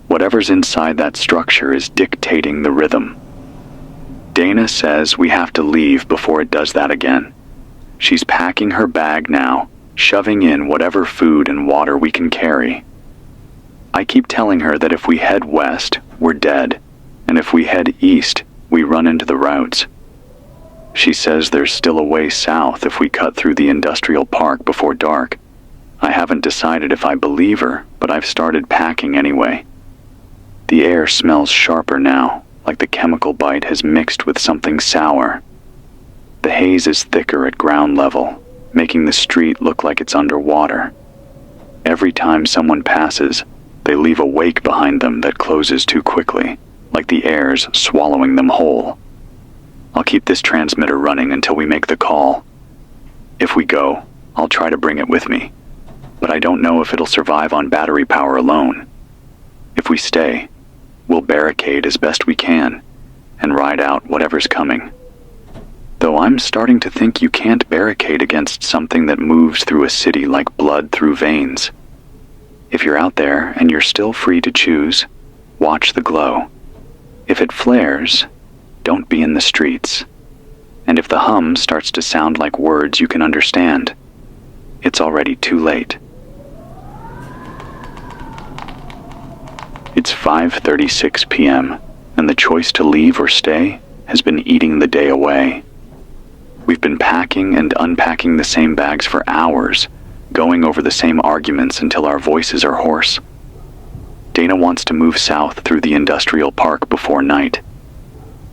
Whatever's inside that structure is dictating the rhythm. Dana says we have to leave before it does that again. She's packing her bag now, shoving in whatever food and water we can carry. I keep telling her that if we head west, we're dead, and if we head east, we run into the routes. She says there's still a way south if we cut through the industrial park before dark. I haven't decided if I believe her, but I've started packing anyway. The air smells sharper now, like the chemical bite has mixed with something sour. The haze is thicker at ground level, making the street look like it's underwater. Every time someone passes, They leave a wake behind them that closes too quickly, like the air's swallowing them whole. I'll keep this transmitter running until we make the call. If we go, I'll try to bring it with me, but I don't know if it'll survive on battery power alone. If we stay, we'll barricade as best we can and ride out whatever's coming. Though I'm starting to think you can't barricade against something that moves through a city like blood through veins. If you're out there and you're still free to choose, watch the glow. If it flares, don't be in the streets. And if the hum starts to sound like words you can understand, it's already too late. It's 5:36 p.m., and the choice to leave or stay has been eating the day away. We've been packing and unpacking the same bags for hours, going over the same arguments until our voices are hoarse. Dana wants to move south through the industrial park before night.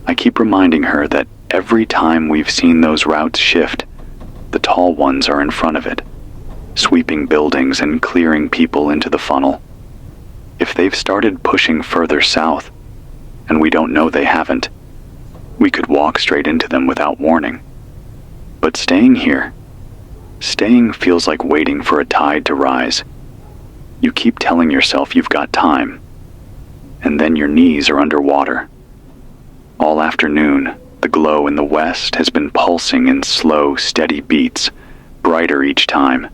I keep reminding her that every time we've seen those routes shift, the tall ones are in front of it, sweeping buildings and clearing people into the funnel. If they've started pushing further south, and we don't know they haven't, we could walk straight into them without warning. But staying feels like waiting for a tide to rise. You keep telling yourself you've got time, and then your knees are underwater. All afternoon, the glow in the west has been pulsing in slow, steady beats, brighter each time.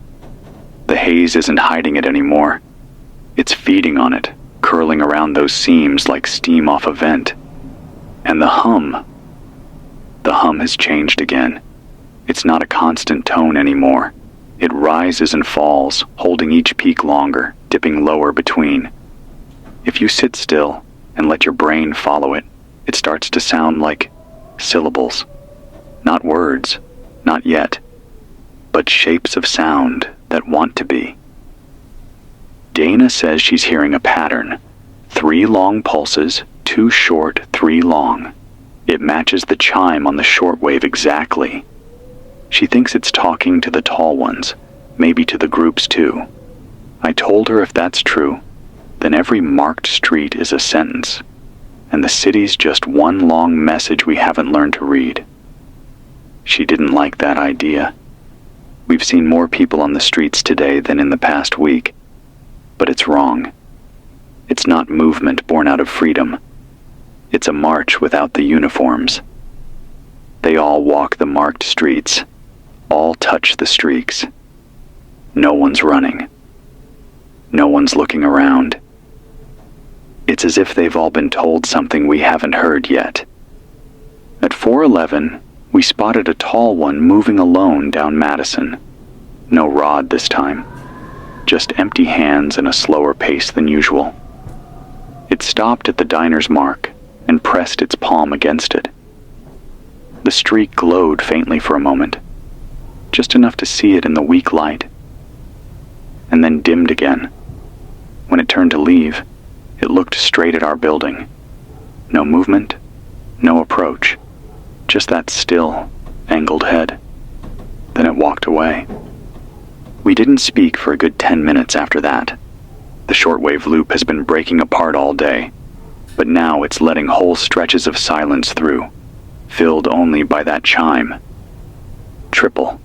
The haze isn't hiding it anymore. It's feeding on it, curling around those seams like steam off a vent. And the hum has changed again. It's not a constant tone anymore. It rises and falls, holding each peak longer, dipping lower between. If you sit still and let your brain follow it, it starts to sound like syllables. Not words, not yet, but shapes of sound that want to be. Dana says she's hearing a pattern. 3 long pulses, 2 short, 3 long. It matches the chime on the shortwave exactly. She thinks it's talking to the tall ones, maybe to the groups too. I told her if that's true, then every marked street is a sentence, and the city's just one long message we haven't learned to read. She didn't like that idea. We've seen more people on the streets today than in the past week, but it's wrong. It's not movement born out of freedom. It's a march without the uniforms. They all walk the marked streets, all touch the streaks. No one's running. No one's looking around. It's as if they've all been told something we haven't heard yet. At 4:11, we spotted a tall one moving alone down Madison. No rod this time. Just empty hands and a slower pace than usual. It stopped at the diner's mark and pressed its palm against it. The streak glowed faintly for a moment, just enough to see it in the weak light, and then dimmed again. When it turned to leave, it looked straight at our building. No movement, no approach, just that still, angled head. Then it walked away. We didn't speak for a good 10 minutes after that. The shortwave loop has been breaking apart all day, but now it's letting whole stretches of silence through, filled only by that chime. Triple.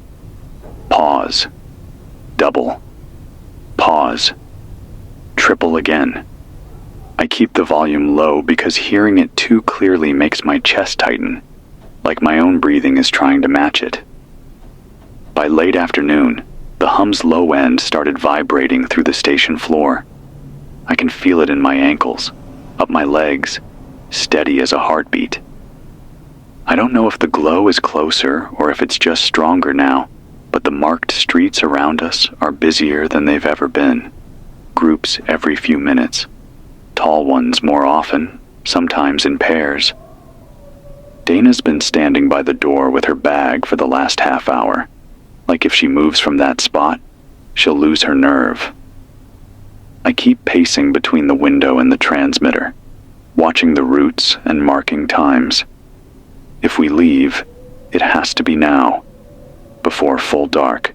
Pause. Double. Pause. Triple again. I keep the volume low because hearing it too clearly makes my chest tighten, like my own breathing is trying to match it. By late afternoon, the hum's low end started vibrating through the station floor. I can feel it in my ankles, up my legs, steady as a heartbeat. I don't know if the glow is closer or if it's just stronger now, but the marked streets around us are busier than they've ever been. Groups every few minutes. Tall ones more often, sometimes in pairs. Dana's been standing by the door with her bag for the last half hour. Like if she moves from that spot, she'll lose her nerve. I keep pacing between the window and the transmitter, watching the routes and marking times. If we leave, it has to be now, before full dark.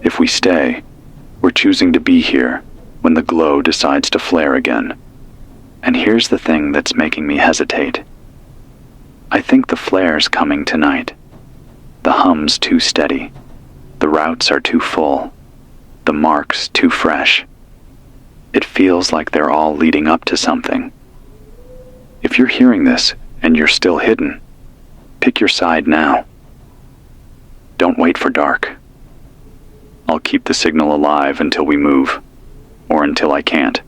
If we stay, we're choosing to be here, when the glow decides to flare again. And here's the thing that's making me hesitate. I think the flare's coming tonight. The hum's too steady. The routes are too full. The marks too fresh. It feels like they're all leading up to something. If you're hearing this and you're still hidden, pick your side now. Don't wait for dark. I'll keep the signal alive until we move, or until I can't.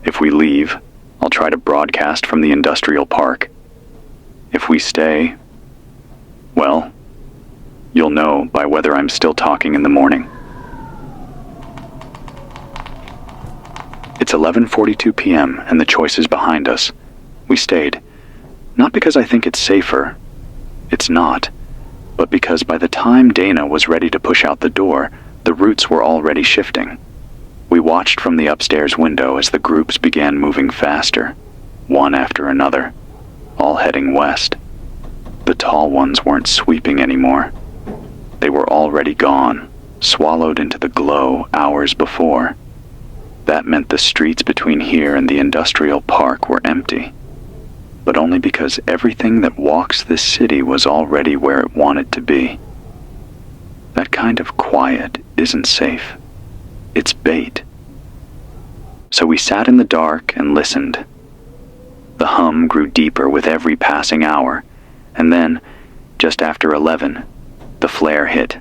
If we leave, I'll try to broadcast from the industrial park. If we stay, well, you'll know by whether I'm still talking in the morning. It's 11:42 p.m. and the choice is behind us. We stayed. Not because I think it's safer. It's not. But because by the time Dana was ready to push out the door, the routes were already shifting. We watched from the upstairs window as the groups began moving faster, one after another, all heading west. The tall ones weren't sweeping anymore. They were already gone, swallowed into the glow hours before. That meant the streets between here and the industrial park were empty. But only because everything that walks this city was already where it wanted to be. That kind of quiet isn't safe. It's bait. So we sat in the dark and listened. The hum grew deeper with every passing hour, and then, just after 11, the flare hit.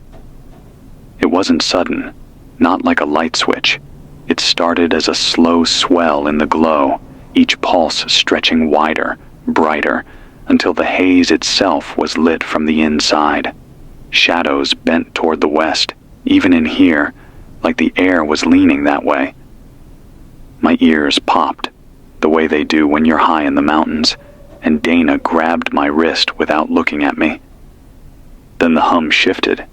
It wasn't sudden, not like a light switch. It started as a slow swell in the glow, each pulse stretching wider, brighter, until the haze itself was lit from the inside. Shadows bent toward the west, even in here, like the air was leaning that way. My ears popped, the way they do when you're high in the mountains, and Dana grabbed my wrist without looking at me. Then the hum shifted.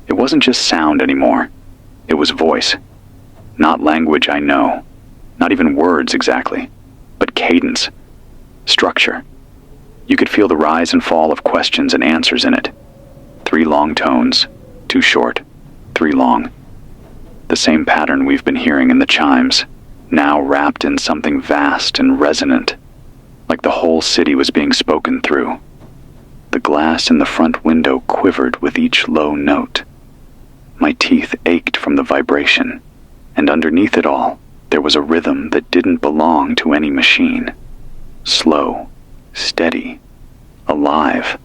It wasn't just sound anymore. It was voice. Not language I know, not even words exactly, but cadence. Structure. You could feel the rise and fall of questions and answers in it. 3 long tones, 2 short, 3 long. The same pattern we've been hearing in the chimes, now wrapped in something vast and resonant, like the whole city was being spoken through. The glass in the front window quivered with each low note. My teeth ached from the vibration, and underneath it all, there was a rhythm that didn't belong to any machine. Slow, steady, alive.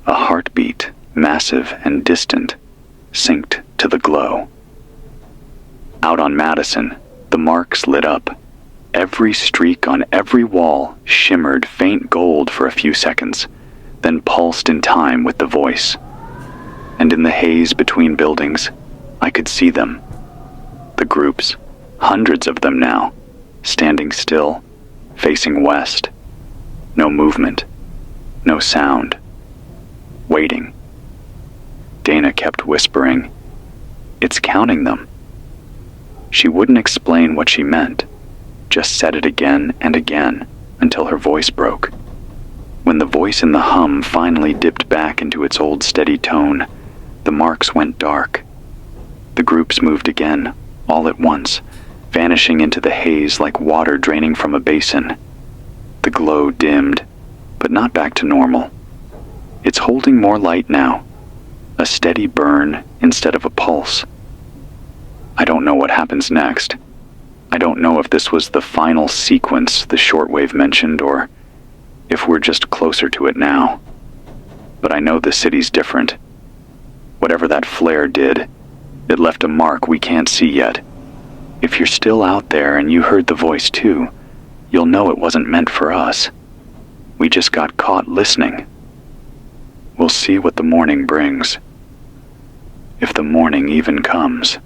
A heartbeat, massive and distant, synced to the glow. Out on Madison, the marks lit up. Every streak on every wall shimmered faint gold for a few seconds, then pulsed in time with the voice. And in the haze between buildings, I could see them. The groups, hundreds of them now, standing still, facing west. No movement, no sound. Waiting. Dana kept whispering, "It's counting them." She wouldn't explain what she meant, just said it again and again until her voice broke. When the voice in the hum finally dipped back into its old steady tone, the marks went dark. The groups moved again, all at once, vanishing into the haze like water draining from a basin. The glow dimmed, but not back to normal. It's holding more light now, a steady burn instead of a pulse. I don't know what happens next. I don't know if this was the final sequence the shortwave mentioned, or if we're just closer to it now. But I know the city's different. Whatever that flare did, it left a mark we can't see yet. If you're still out there and you heard the voice too, you'll know it wasn't meant for us. We just got caught listening. We'll see what the morning brings. If the morning even comes.